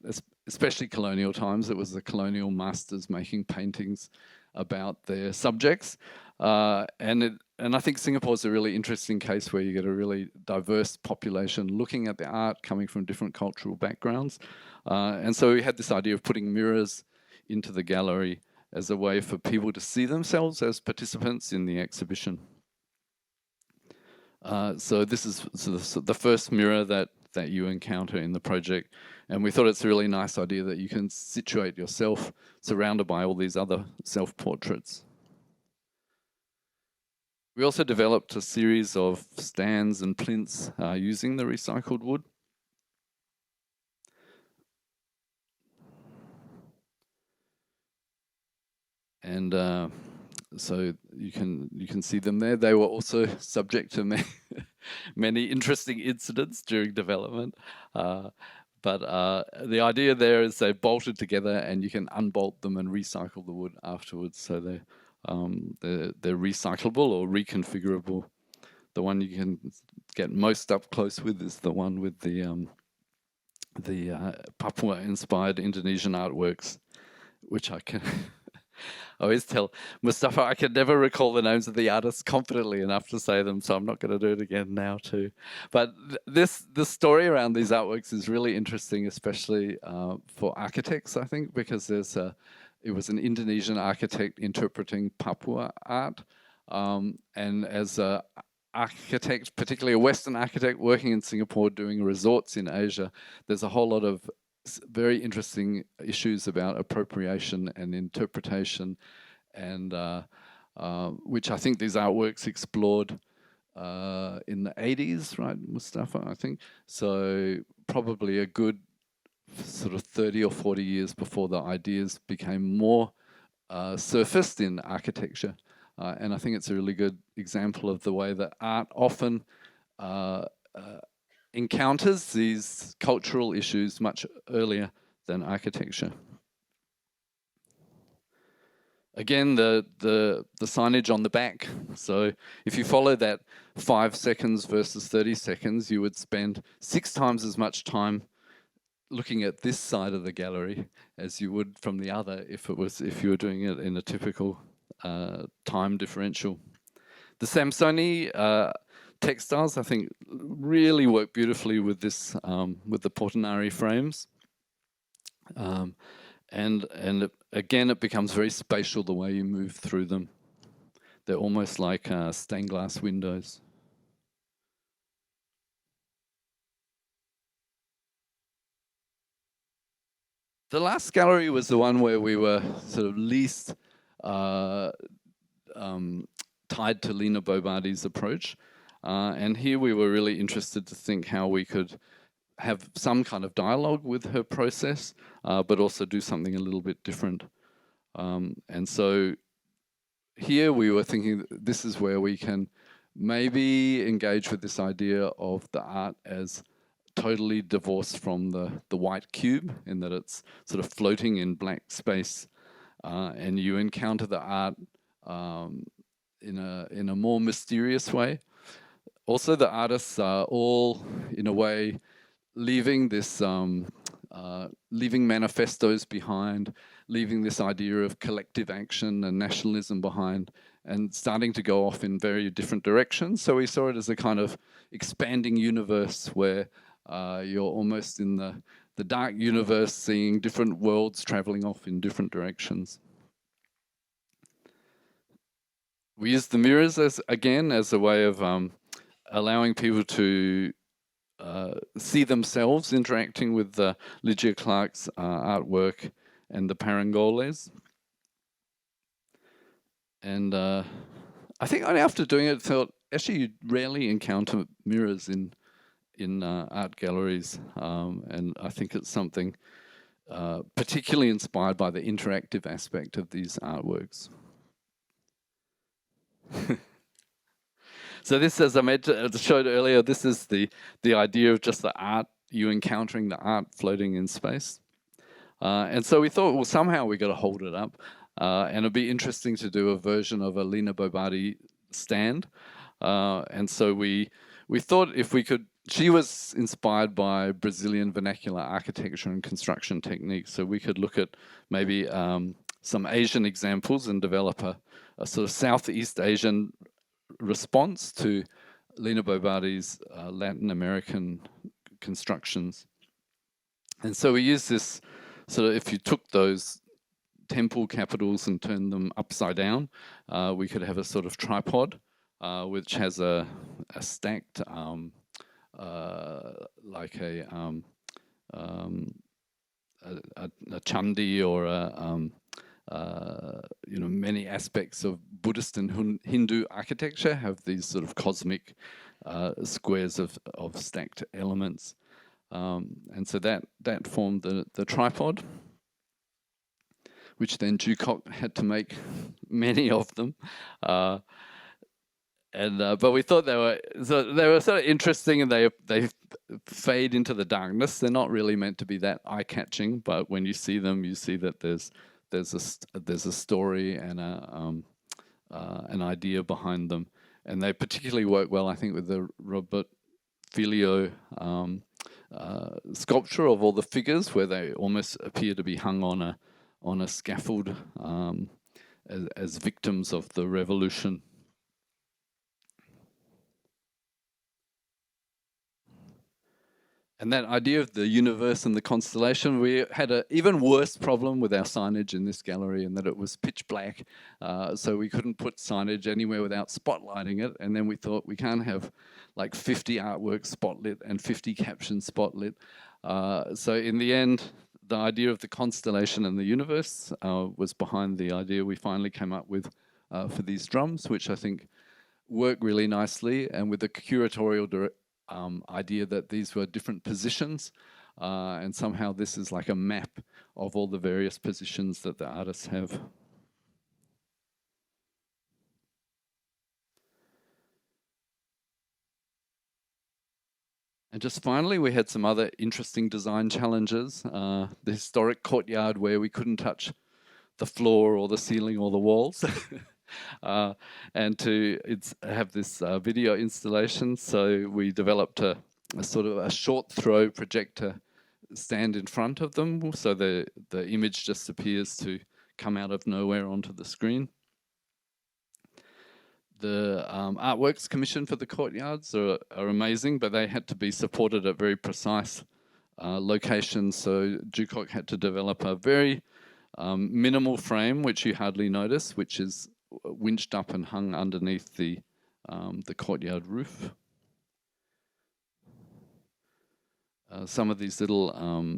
especially colonial times, it was the colonial masters making paintings about their subjects, and I think Singapore is a really interesting case where you get a really diverse population looking at the art coming from different cultural backgrounds. And so we had this idea of putting mirrors into the gallery as a way for people to see themselves as participants in the exhibition. So this is the first mirror that you encounter in the project. And we thought it's a really nice idea that you can situate yourself surrounded by all these other self-portraits. We also developed a series of stands and plinths using the recycled wood. And so you can see them there. They were also subject to many interesting incidents during development. But the idea there is they're bolted together and you can unbolt them and recycle the wood afterwards. So they're recyclable or reconfigurable. The one you can get most up close with is the one with the Papua-inspired Indonesian artworks, which I can I always tell Mustafa I can never recall the names of the artists confidently enough to say them, so I'm not going to do it again now too. But the story around these artworks is really interesting, especially for architects, I think, because it was an Indonesian architect interpreting Papua art, and as a architect, particularly a Western architect working in Singapore doing resorts in Asia, there's a whole lot of very interesting issues about appropriation and interpretation, and which I think these artworks explored in the 80s, right, Mustafa, I think. So probably a good sort of 30 or 40 years before the ideas became more surfaced in architecture. And I think it's a really good example of the way that art often encounters these cultural issues much earlier than architecture. Again, the signage on the back. So if you follow that 5 seconds versus 30 seconds, you would spend 6 times as much time looking at this side of the gallery as you would from the other if you were doing it in a typical time differential. The Samsoni textiles, I think, really work beautifully with this, with the Portinari frames. Again, it becomes very spatial the way you move through them. They're almost like stained glass windows. The last gallery was the one where we were sort of least tied to Lina Bo Bardi's approach. And here we were really interested to think how we could have some kind of dialogue with her process, but also do something a little bit different. And so here we were thinking that this is where we can maybe engage with this idea of the art as totally divorced from the white cube, in that it's sort of floating in blank space, and you encounter the art in a more mysterious way. Also, the artists are all, in a way, leaving this, leaving manifestos behind, leaving this idea of collective action and nationalism behind, and starting to go off in very different directions. So we saw it as a kind of expanding universe where you're almost in the dark universe, seeing different worlds traveling off in different directions. We used the mirrors again as a way of allowing people to see themselves interacting with Lygia Clark's artwork and the Parangoles. And I think only after doing it, felt actually you rarely encounter mirrors in art galleries, and I think it's something particularly inspired by the interactive aspect of these artworks. So this, as I showed earlier, this is the idea of just the art, you encountering the art floating in space. And so we thought, well, somehow we got to hold it up. And it'd be interesting to do a version of a Lina Bo Bardi stand. And so we thought if we could, she was inspired by Brazilian vernacular architecture and construction techniques. So we could look at maybe some Asian examples and develop a sort of Southeast Asian response to Lina Bo Bardi's Latin American constructions. And so we use this sort of, if you took those temple capitals and turned them upside down, we could have a sort of tripod which has a stacked like a chandi or a many aspects of Buddhist and Hindu architecture have these sort of cosmic squares of stacked elements. And so that formed the tripod, which then Ducock had to make many of them. But we thought they were sort of interesting, and they fade into the darkness. They're not really meant to be that eye-catching, but when you see them, you see that there's a story and an idea behind them, and they particularly work well, I think, with the Robert Filio sculpture of all the figures, where they almost appear to be hung on a scaffold as victims of the revolution. And that idea of the universe and the constellation, we had an even worse problem with our signage in this gallery, in that it was pitch black. So we couldn't put signage anywhere without spotlighting it. And then we thought we can't have like 50 artworks spotlit and 50 captions spotlit. So in the end, the idea of the constellation and the universe was behind the idea we finally came up with for these drums, which I think work really nicely, and with the curatorial idea that these were different positions and somehow this is like a map of all the various positions that the artists have. And just finally, we had some other interesting design challenges. The historic courtyard where we couldn't touch the floor or the ceiling or the walls. And to have this video installation, so we developed a sort of a short throw projector stand in front of them, so the image just appears to come out of nowhere onto the screen. The artworks commissioned for the courtyards are amazing, but they had to be supported at very precise locations. So Djukoc had to develop a very minimal frame, which you hardly notice, which is winched up and hung underneath the courtyard roof. Some of these little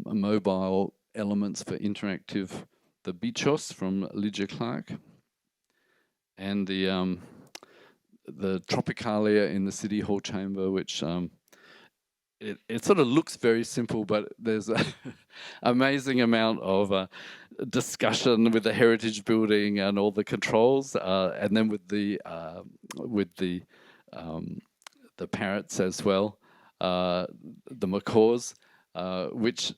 mobile elements for interactive, the bichos from Lydia Clark, and the Tropicalia in the City Hall chamber, which it sort of looks very simple, but there's an amazing amount of discussion with the heritage building and all the controls, and then with the parrots as well, the macaws, which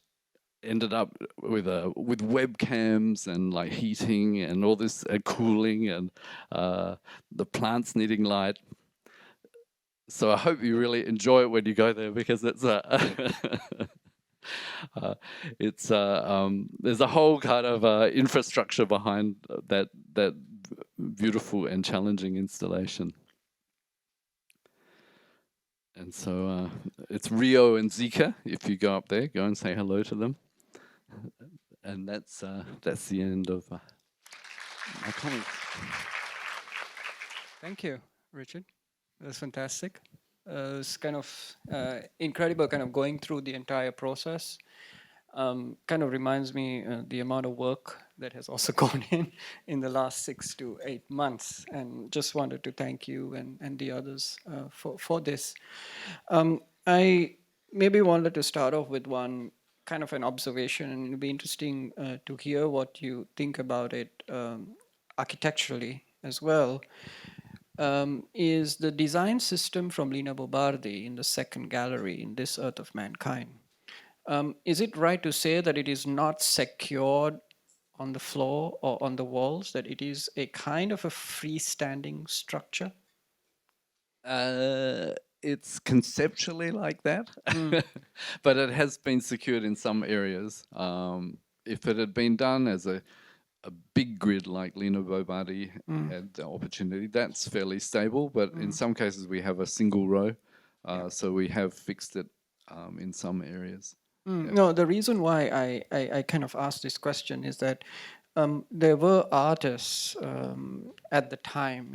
ended up with webcams and like heating and all this cooling and the plants needing light. So I hope you really enjoy it when you go there, because it's there's a whole kind of infrastructure behind that beautiful and challenging installation. And so it's Rio and Zika. If you go up there, go and say hello to them. And that's the end of my comments. Thank you, Richard. That's fantastic. It's kind of incredible, kind of going through the entire process. Kind of reminds me the amount of work that has also gone in the last 6 to 8 months. And just wanted to thank you and the others for this. I maybe wanted to start off with one kind of an observation, and it'd be interesting to hear what you think about it architecturally as well. Is the design system from Lina Bo Bardi in the second gallery in This Earth of Mankind. Is it right to say that it is not secured on the floor or on the walls, that it is a kind of a freestanding structure? It's conceptually like that, but it has been secured in some areas. If it had been done as a big grid like Lina Bo Bardi had the opportunity, that's fairly stable, but in some cases we have a single row, so we have fixed it in some areas. Yeah. No, the reason why I kind of asked this question is that there were artists at the time,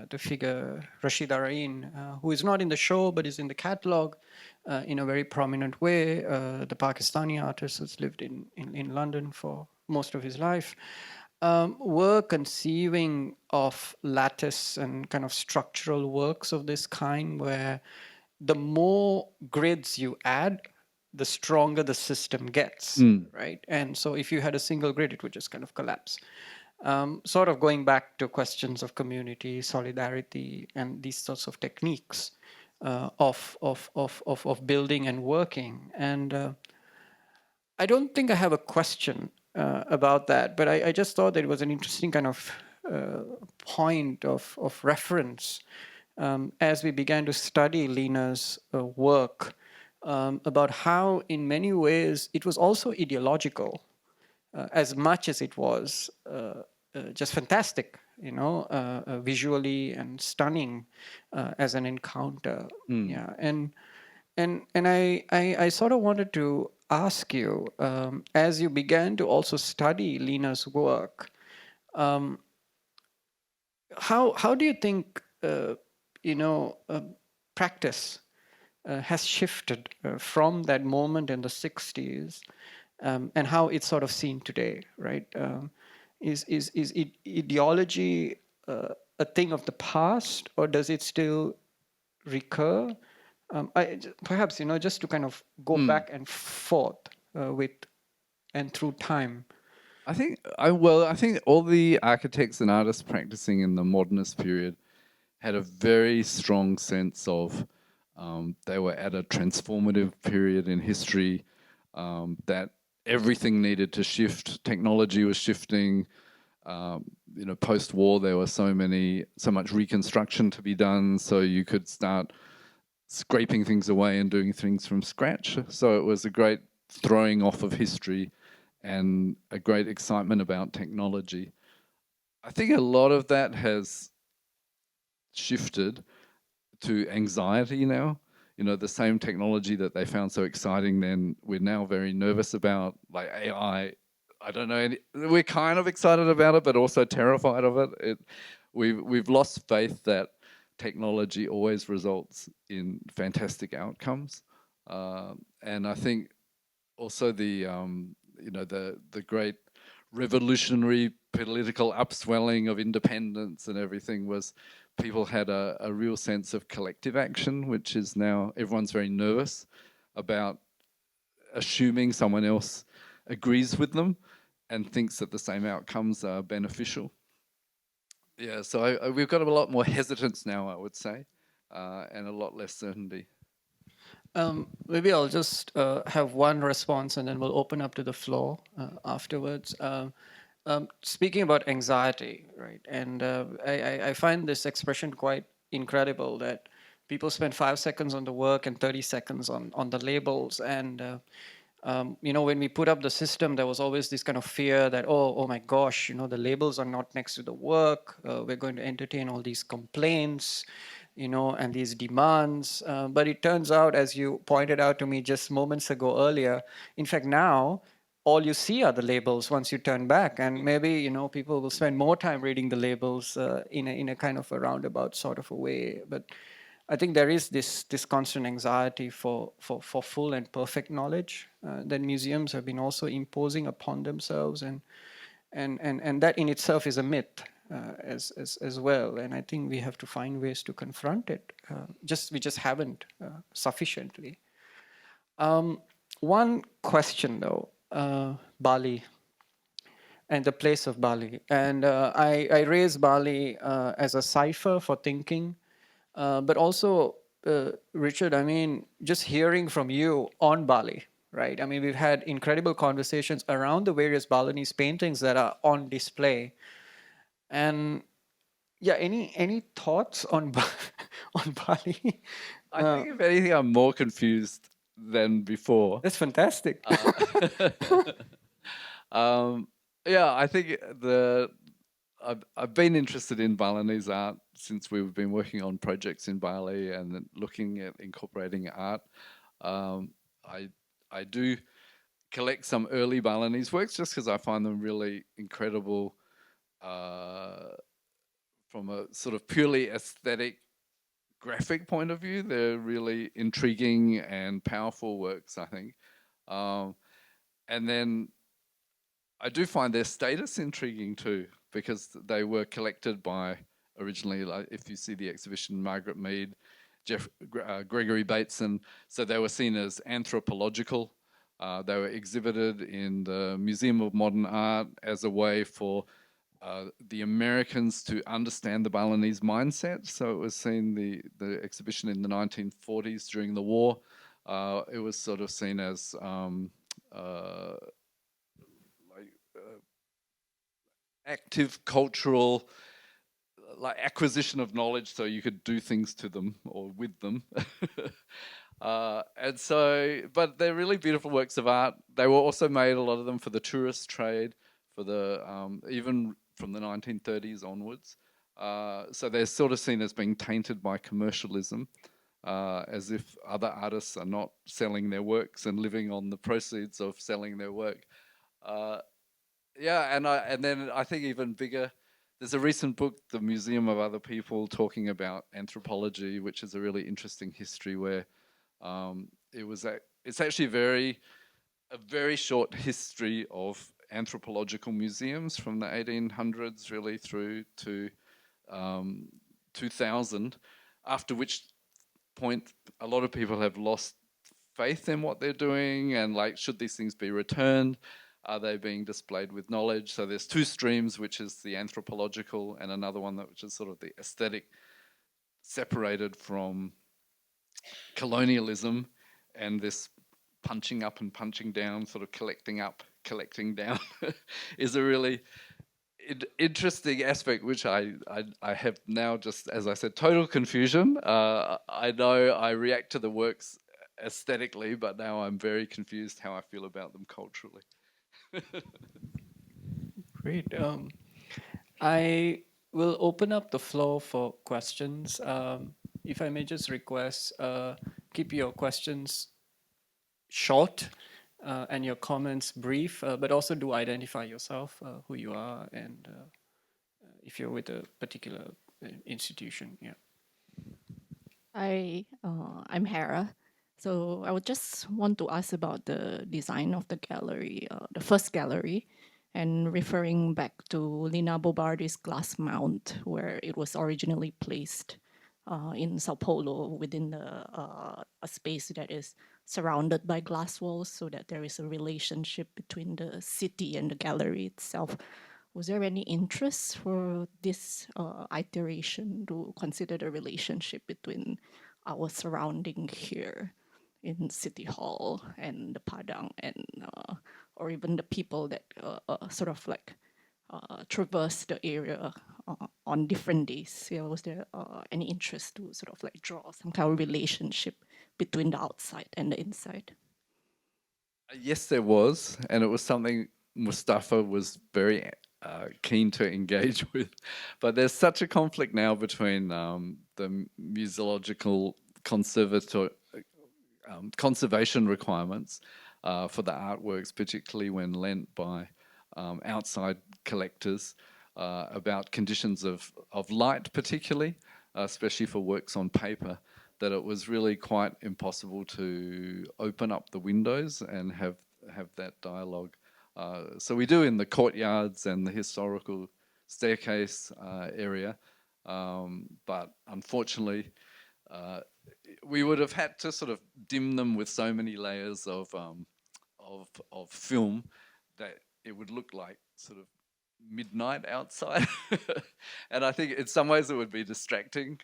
the figure Rashida Rain, who is not in the show but is in the catalog in a very prominent way, the Pakistani artist who's lived in London for most of his life, were conceiving of lattice and kind of structural works of this kind, where the more grids you add, the stronger the system gets, right? And so if you had a single grid, it would just kind of collapse. Sort of going back to questions of community, solidarity, and these sorts of techniques of building and working. And I don't think I have a question about that, but I just thought that it was an interesting kind of point of reference as we began to study Lina's work, about how in many ways it was also ideological as much as it was just fantastic, visually and stunning as an encounter. Yeah, and I sort of wanted to ask you, as you began to also study Lina's work, how do you think practice has shifted from that moment in the 60s, and how it's sort of seen today, right? Is ideology a thing of the past, or does it still recur? Perhaps, just to kind of go back and forth with and through time. I think all the architects and artists practicing in the modernist period had a very strong sense of they were at a transformative period in history, that everything needed to shift. Technology was shifting. Post-war there was so much reconstruction to be done, so you could start scraping things away and doing things from scratch. So it was a great throwing off of history and a great excitement about technology. I think a lot of that has shifted to anxiety now. The same technology that they found so exciting then, we're now very nervous about, like AI. I don't know. We're kind of excited about it, but also terrified of it. We've lost faith that technology always results in fantastic outcomes, and I think also the great revolutionary political upswelling of independence and everything was people had a real sense of collective action, which is now everyone's very nervous about assuming someone else agrees with them and thinks that the same outcomes are beneficial. Yeah, so we've got a lot more hesitance now, I would say, and a lot less certainty. Maybe I'll just have one response and then we'll open up to the floor afterwards. Speaking about anxiety, right? And I find this expression quite incredible that people spend 5 seconds on the work and 30 seconds on the labels. And, when we put up the system, there was always this kind of fear that, oh my gosh, the labels are not next to the work. We're going to entertain all these complaints, and these demands. But it turns out, as you pointed out to me just moments ago earlier, in fact, now, all you see are the labels once you turn back, and maybe people will spend more time reading the labels in a kind of a roundabout sort of a way. But I think there is this constant anxiety for full and perfect knowledge that museums have been also imposing upon themselves, and that in itself is a myth as well. And I think we have to find ways to confront it. We just haven't sufficiently. One question though. Bali and the place of Bali. And I raise Bali as a cipher for thinking, but also, Richard, I mean, just hearing from you on Bali, right? I mean, we've had incredible conversations around the various Balinese paintings that are on display. And yeah, any thoughts on on Bali? I think if anything, I'm more confused than before. That's fantastic. Yeah, I think I've been interested in Balinese art since we've been working on projects in Bali and looking at incorporating art. I do collect some early Balinese works just because I find them really incredible from a sort of purely aesthetic graphic point of view. They're really intriguing and powerful works, I think. And then I do find their status intriguing too, because they were collected by originally, like if you see the exhibition, Margaret Mead, Gregory Bateson, so they were seen as anthropological. They were exhibited in the Museum of Modern Art as a way for the Americans to understand the Balinese mindset. So it was seen, the exhibition in the 1940s during the war, it was sort of seen as active cultural acquisition of knowledge, so you could do things to them or with them. And so, but they're really beautiful works of art. They were also made, a lot of them, for the tourist trade, for the even from the 1930s onwards. So they're sort of seen as being tainted by commercialism, as if other artists are not selling their works and living on the proceeds of selling their work. Yeah, and then I think even bigger, there's a recent book, The Museum of Other People, talking about anthropology, which is a really interesting history where it's actually a very short history of anthropological museums from the 1800s really through to 2000, after which point, a lot of people have lost faith in what they're doing, and like, should these things be returned? Are they being displayed with knowledge? So there's two streams, which is the anthropological, and another one which is sort of the aesthetic, separated from colonialism and this punching up and punching down, sort of collecting up, collecting down, is a really interesting aspect, which I have now, just as I said, total confusion. I know I react to the works aesthetically, but now I'm very confused how I feel about them culturally. Great. I will open up the floor for questions. If I may just request, keep your questions short and your comments brief, but also do identify yourself, who you are, and if you're with a particular institution. Yeah. Hi, I'm Hera. So I would just want to ask about the design of the gallery, the first gallery, and referring back to Lina Bo Bardi's glass mount, where it was originally placed in Sao Paulo within a space that is surrounded by glass walls, so that there is a relationship between the city and the gallery itself. Was there any interest for this iteration to consider the relationship between our surrounding here in City Hall and the Padang, and or even the people that sort of like traverse the area on different days? Yeah, was there any interest to sort of like draw some kind of relationship between the outside and the inside? Yes, there was, and it was something Mustafa was very keen to engage with. But there's such a conflict now between the museological conservation requirements for the artworks, particularly when lent by outside collectors, about conditions of light, particularly, especially for works on paper, that it was really quite impossible to open up the windows and have that dialogue. So we do in the courtyards and the historical staircase area, but unfortunately, we would have had to sort of dim them with so many layers of film that it would look like sort of midnight outside. And I think in some ways it would be distracting.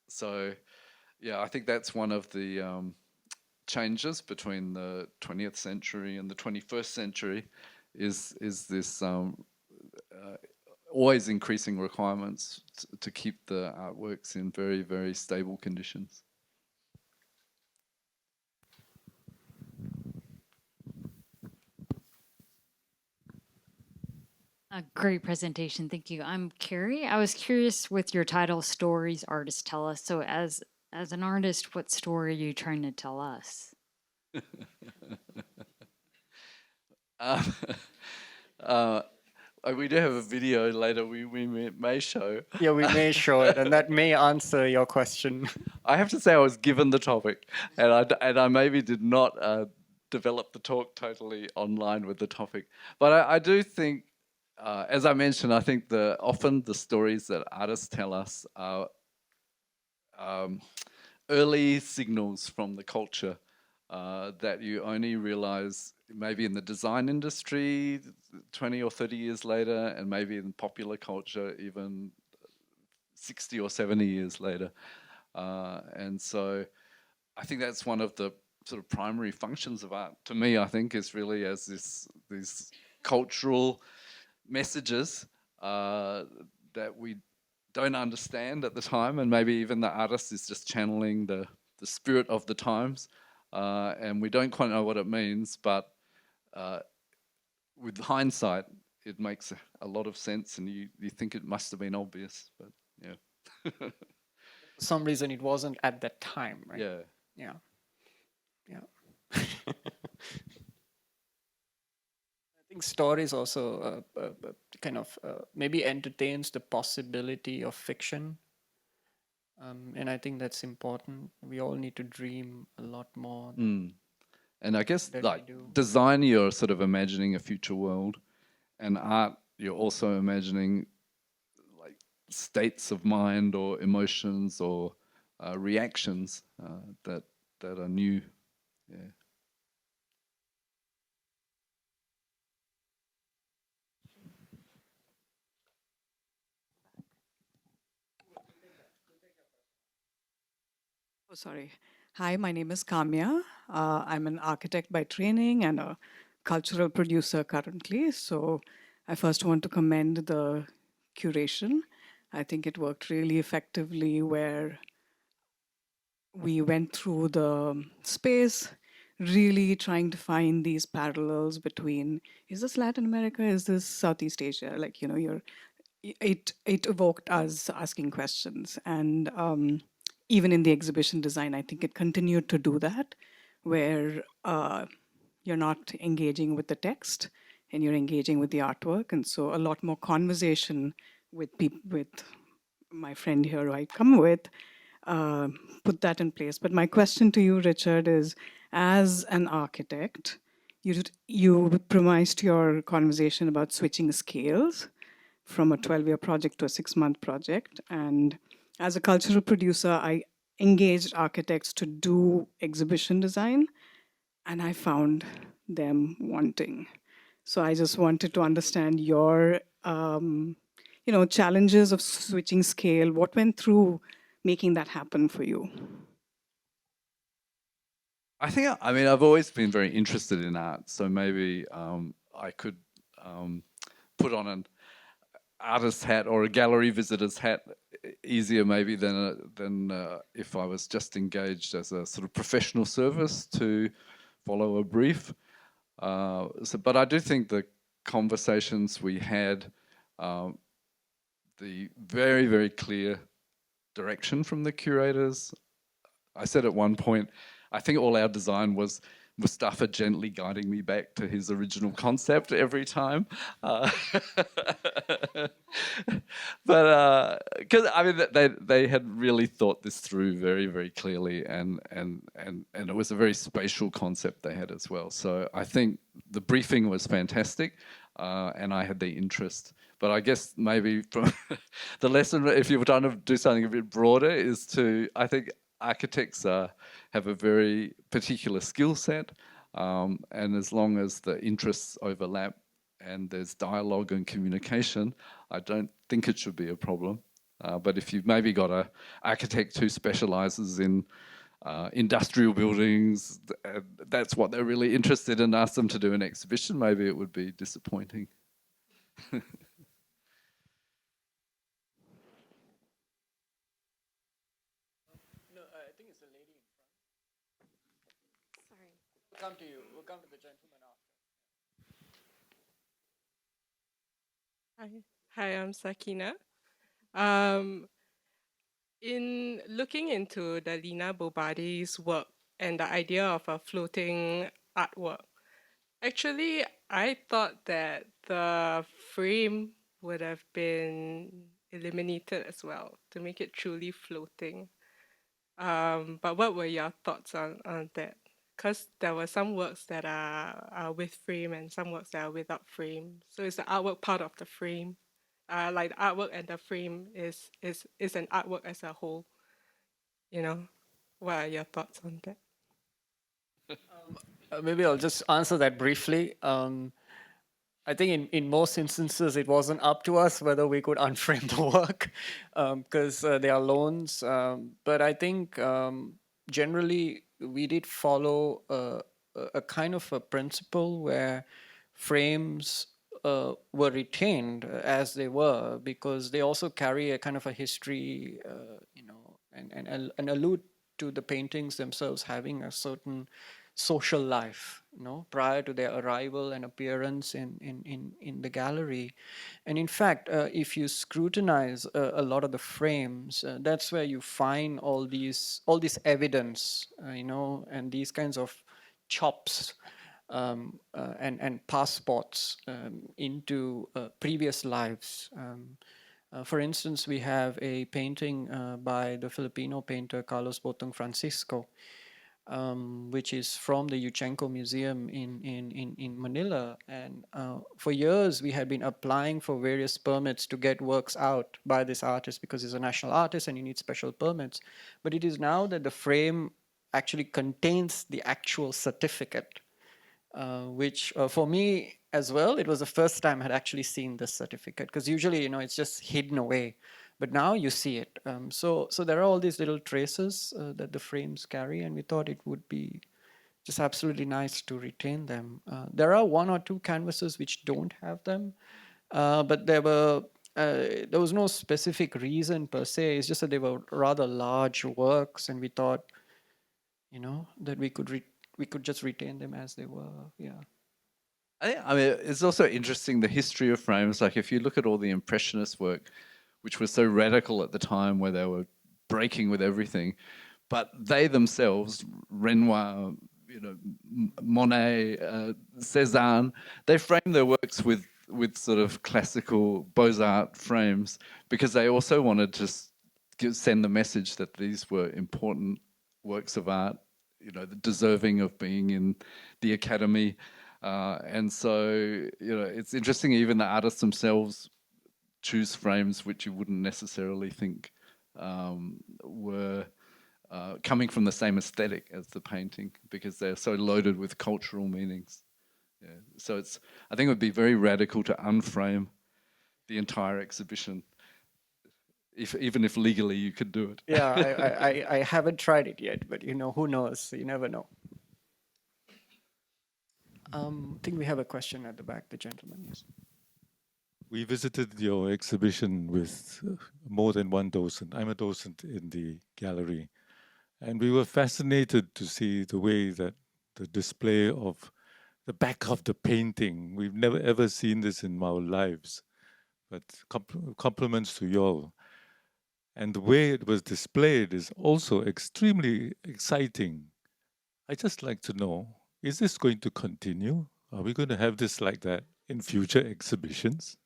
So yeah, I think that's one of the changes between the 20th century and the 21st century, is this always increasing requirements to keep the artworks in very, very stable conditions. A great presentation, thank you. I'm Carrie. I was curious with your title, Stories Artists Tell Us. So as an artist, what story are you trying to tell us? We do have a video later we may show. Yeah, we may show it, and that may answer your question. I have to say I was given the topic, and I maybe did not develop the talk totally online with the topic. But I do think, as I mentioned, I think often the stories that artists tell us are early signals from the culture that you only realize maybe in the design industry 20 or 30 years later, and maybe in popular culture even 60 or 70 years later. And so I think that's one of the sort of primary functions of art, to me, I think, is really as these cultural messages that we don't understand at the time, and maybe even the artist is just channeling the spirit of the times, and we don't quite know what it means, but with hindsight, it makes a lot of sense, and you think it must have been obvious, but yeah. For some reason, it wasn't at that time, right? Yeah. Yeah. Yeah. I think stories also kind of maybe entertains the possibility of fiction. And I think that's important. We all need to dream a lot more. And I guess That like we do. design, you're sort of imagining a future world, and art, you're also imagining like states of mind or emotions or reactions that are new. Yeah. Oh, sorry. Hi, my name is Kamya. I'm an architect by training and a cultural producer currently. So I first want to commend the curation. I think it worked really effectively where we went through the space, really trying to find these parallels between, is this Latin America? Is this Southeast Asia? Like, you know, it evoked us asking questions. And even in the exhibition design, I think it continued to do that, where you're not engaging with the text and you're engaging with the artwork. And so a lot more conversation with people, with my friend here who I come with, uh, put that in place. But my question to you, Richard, is as an architect, you premised your conversation about switching scales from a 12-year project to a 6-month project. And as a cultural producer, I engaged architects to do exhibition design, and I found them wanting. So I just wanted to understand your, challenges of switching scale. What went through making that happen for you? I mean, I've always been very interested in art, so maybe I could put on an artist hat or a gallery visitor's hat easier maybe than if I was just engaged as a sort of professional service to follow a brief. But I do think the conversations we had, the very, very clear direction from the curators. I said at one point, I think all our design was Mustafa gently guiding me back to his original concept every time. But because I mean they had really thought this through very, very clearly, and it was a very spatial concept they had as well. So I think the briefing was fantastic, and I had the interest. But I guess maybe from the lesson, if you were trying to do something a bit broader, is to, I think architects have a very particular skill set, and as long as the interests overlap and there's dialogue and communication, I don't think it should be a problem. But if you've maybe got an architect who specializes in industrial buildings, that's what they're really interested in, ask them to do an exhibition, maybe it would be disappointing. We'll come to you. We'll come to the gentleman after. Hi, I'm Sakina. Um, in looking into the Lina Bo Bardi's work and the idea of a floating artwork, actually, I thought that the frame would have been eliminated as well to make it truly floating. But what were your thoughts on that? Because there were some works that are with frame and some works that are without frame. So is the artwork part of the frame? Like the artwork and the frame is an artwork as a whole. You know, what are your thoughts on that? Maybe I'll just answer that briefly. I think in most instances, it wasn't up to us whether we could unframe the work because they are loans. But I think generally we did follow a kind of a principle where frames were retained as they were because they also carry a kind of a history, and allude to the paintings themselves having a certain social life, prior to their arrival and appearance in the gallery. And in fact, if you scrutinize a lot of the frames, that's where you find all this evidence, and these kinds of chops, and passports into previous lives. For instance, we have a painting by the Filipino painter Carlos Botong Francisco, which is from the Yuchенko Museum in Manila. And for years, we had been applying for various permits to get works out by this artist because he's a national artist and you need special permits. But it is now that the frame actually contains the actual certificate, which for me as well, it was the first time I had actually seen this certificate, because usually, it's just hidden away. But now you see it. So there are all these little traces that the frames carry, and we thought it would be just absolutely nice to retain them. There are one or two canvases which don't have them, but there was no specific reason per se. It's just that they were rather large works, and we thought, that we could just retain them as they were. Yeah. I mean, it's also interesting the history of frames. Like if you look at all the Impressionist work, which was so radical at the time, where they were breaking with everything, but they themselves, Renoir, Monet, Cézanne, they framed their works with sort of classical Beaux-Arts frames because they also wanted to send the message that these were important works of art, deserving of being in the Academy. And so, it's interesting, even the artists themselves choose frames which you wouldn't necessarily think were coming from the same aesthetic as the painting, because they're so loaded with cultural meanings. Yeah. So I think it would be very radical to unframe the entire exhibition, even if legally you could do it. Yeah, I haven't tried it yet, but who knows? You never know. I think we have a question at the back, the gentleman, yes. We visited your exhibition with more than one docent. I'm a docent in the gallery. And we were fascinated to see the way that the display of the back of the painting, we've never ever seen this in our lives, but compliments to you all. And the way it was displayed is also extremely exciting. I'd just like to know, is this going to continue? Are we going to have this like that in future exhibitions?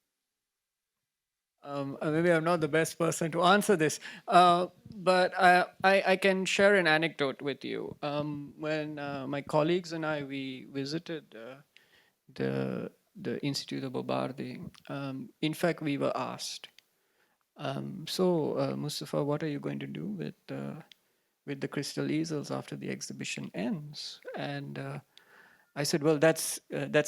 Maybe I'm not the best person to answer this, but I can share an anecdote with you. When my colleagues and we visited the Institute of Bo Bardi, in fact, we were asked, so Mustafa, what are you going to do with the crystal easels after the exhibition ends? And I said, well, that's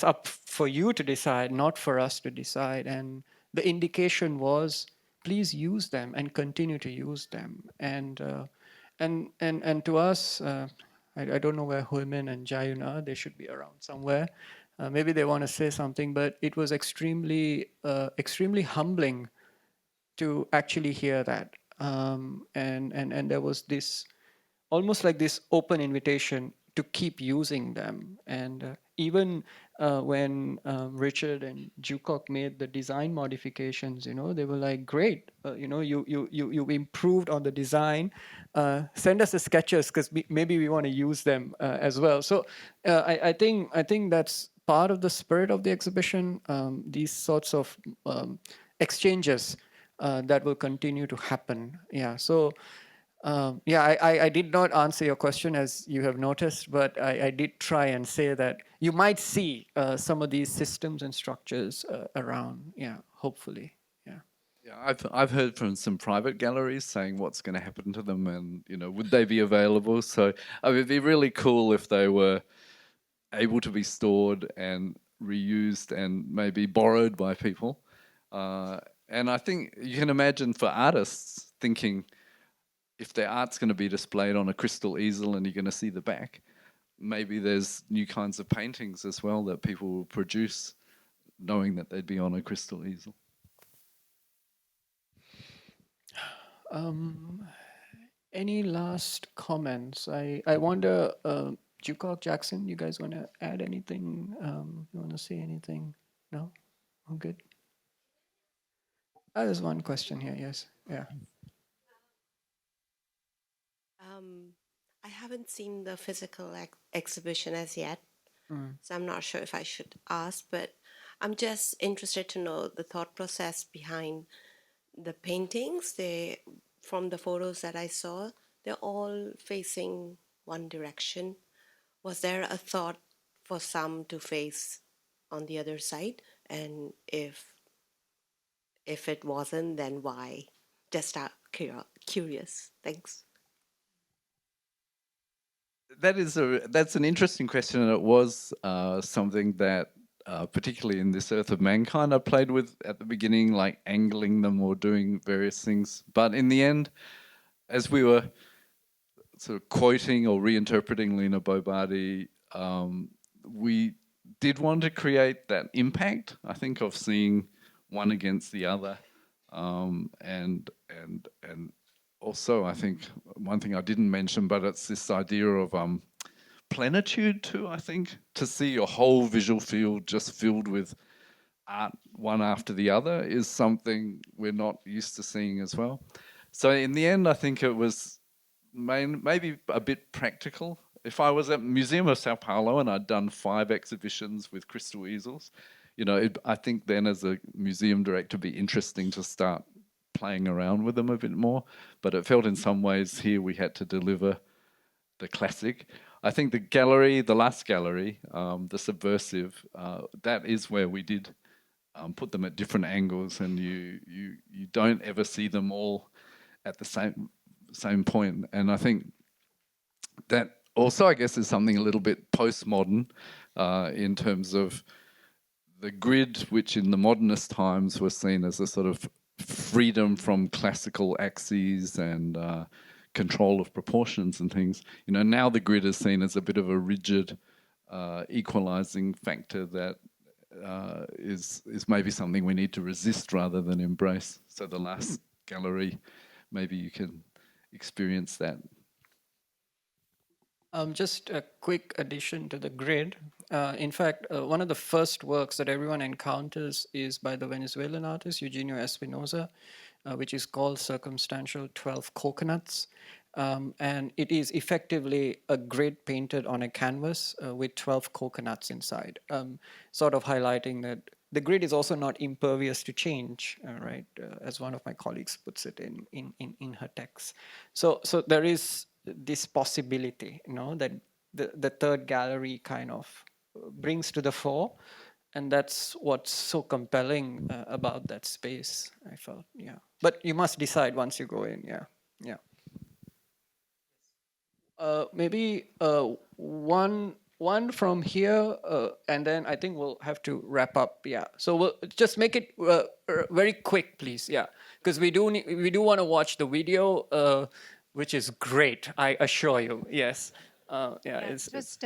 up for you to decide, not for us to decide. And the indication was, please use them and continue to use them. And to us, I don't know where Huimin and Jayun are. They should be around somewhere. Maybe they want to say something, but it was extremely humbling to actually hear that. And there was this almost like this open invitation to keep using them. And even when Richard and Jukok made the design modifications, they were like, great, you improved on the design. Send us the sketches because maybe we want to use them as well. So I think that's part of the spirit of the exhibition, these sorts of exchanges that will continue to happen. Yeah, so I did not answer your question, as you have noticed, but I did try and say that you might see some of these systems and structures around. Yeah, hopefully. Yeah. Yeah, I've heard from some private galleries saying what's going to happen to them, and would they be available? So it'd be really cool if they were able to be stored and reused and maybe borrowed by people. And I think you can imagine for artists thinking, if their art's going to be displayed on a crystal easel and you're going to see the back, maybe there's new kinds of paintings as well that people will produce knowing that they'd be on a crystal easel. Any last comments? I wonder, Jukok, Jackson, you guys want to add anything? You want to say anything? No? I'm good. There's one question here, yes. Yeah. I haven't seen the physical exhibition as yet, so I'm not sure if I should ask, but I'm just interested to know the thought process behind the paintings. From the photos that I saw, they're all facing one direction. Was there a thought for some to face on the other side? And if it wasn't, then why? Just curious. Thanks. That's an interesting question, and it was something that, particularly in this Earth of Mankind, I played with at the beginning, like angling them or doing various things. But in the end, as we were sort of quoting or reinterpreting Lina Bo Bardi, we did want to create that impact, I think, of seeing one against the other, and also, I think one thing I didn't mention, but it's this idea of plenitude too, I think, to see your whole visual field just filled with art one after the other is something we're not used to seeing as well. So in the end, I think it was maybe a bit practical. If I was at Museum of Sao Paulo and I'd done 5 exhibitions with crystal easels, you know, I think then as a museum director it'd be interesting to start playing around with them a bit more. But it felt in some ways here we had to deliver the classic. I think the gallery, the last gallery, the subversive, that is where we did put them at different angles, and you don't ever see them all at the same point. And I think that also, I guess, is something a little bit postmodern in terms of the grid, which in the modernist times was seen as a sort of freedom from classical axes and control of proportions and things. You know, now the grid is seen as a bit of a rigid equalizing factor that is maybe something we need to resist rather than embrace. So the last gallery, maybe you can experience that. Just a quick addition to the grid. In fact, one of the first works that everyone encounters is by the Venezuelan artist Eugenio Espinosa, which is called Circumstantial 12 Coconuts. And it is effectively a grid painted on a canvas with 12 coconuts inside, sort of highlighting that the grid is also not impervious to change, right? As one of my colleagues puts it in her text. So there is this possibility, you know, that the third gallery kind of brings to the fore, and that's what's so compelling about that space, I felt. Yeah, but you must decide once you go in. Yeah. Maybe one from here, and then I think we'll have to wrap up. Yeah, so we'll just make it very quick, please. Yeah, because we do want to watch the video, which is great, I assure you. Yes. It's just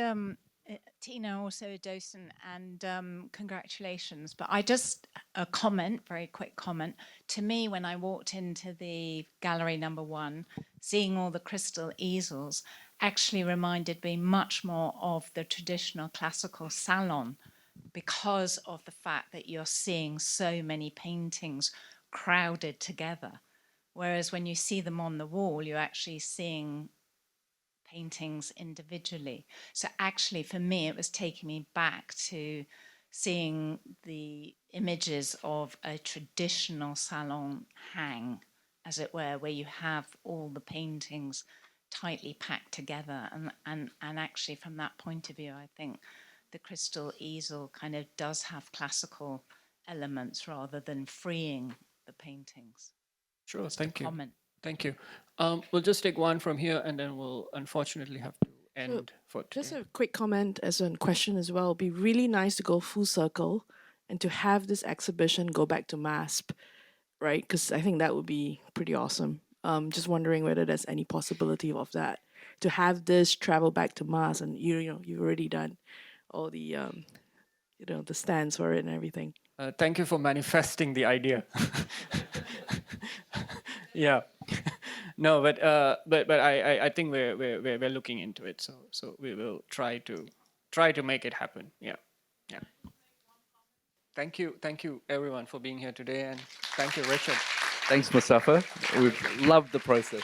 Tina, also a docent, and congratulations. But I just a comment, very quick comment. To me, when I walked into the gallery number 1, seeing all the crystal easels actually reminded me much more of the traditional classical salon, because of the fact that you're seeing so many paintings crowded together. Whereas when you see them on the wall, you're actually seeing paintings individually. So actually, for me, it was taking me back to seeing the images of a traditional salon hang, as it were, where you have all the paintings tightly packed together. And actually, from that point of view, I think the crystal easel kind of does have classical elements rather than freeing the paintings. Sure, Just thank you. Comment. Thank you. We'll just take one from here, and then we'll unfortunately have to end for today. Just a quick comment as a question as well. It'd be really nice to go full circle and to have this exhibition go back to MASP, right? Because I think that would be pretty awesome. Just wondering whether there's any possibility of that, to have this travel back to Mars, and you've already done all the the stands for it and everything. Thank you for manifesting the idea. Yeah. No, but I think we're looking into it. So we will try to make it happen. Yeah. Thank you everyone for being here today, and thank you, Richard. Thanks, Mustafa. We've loved the process.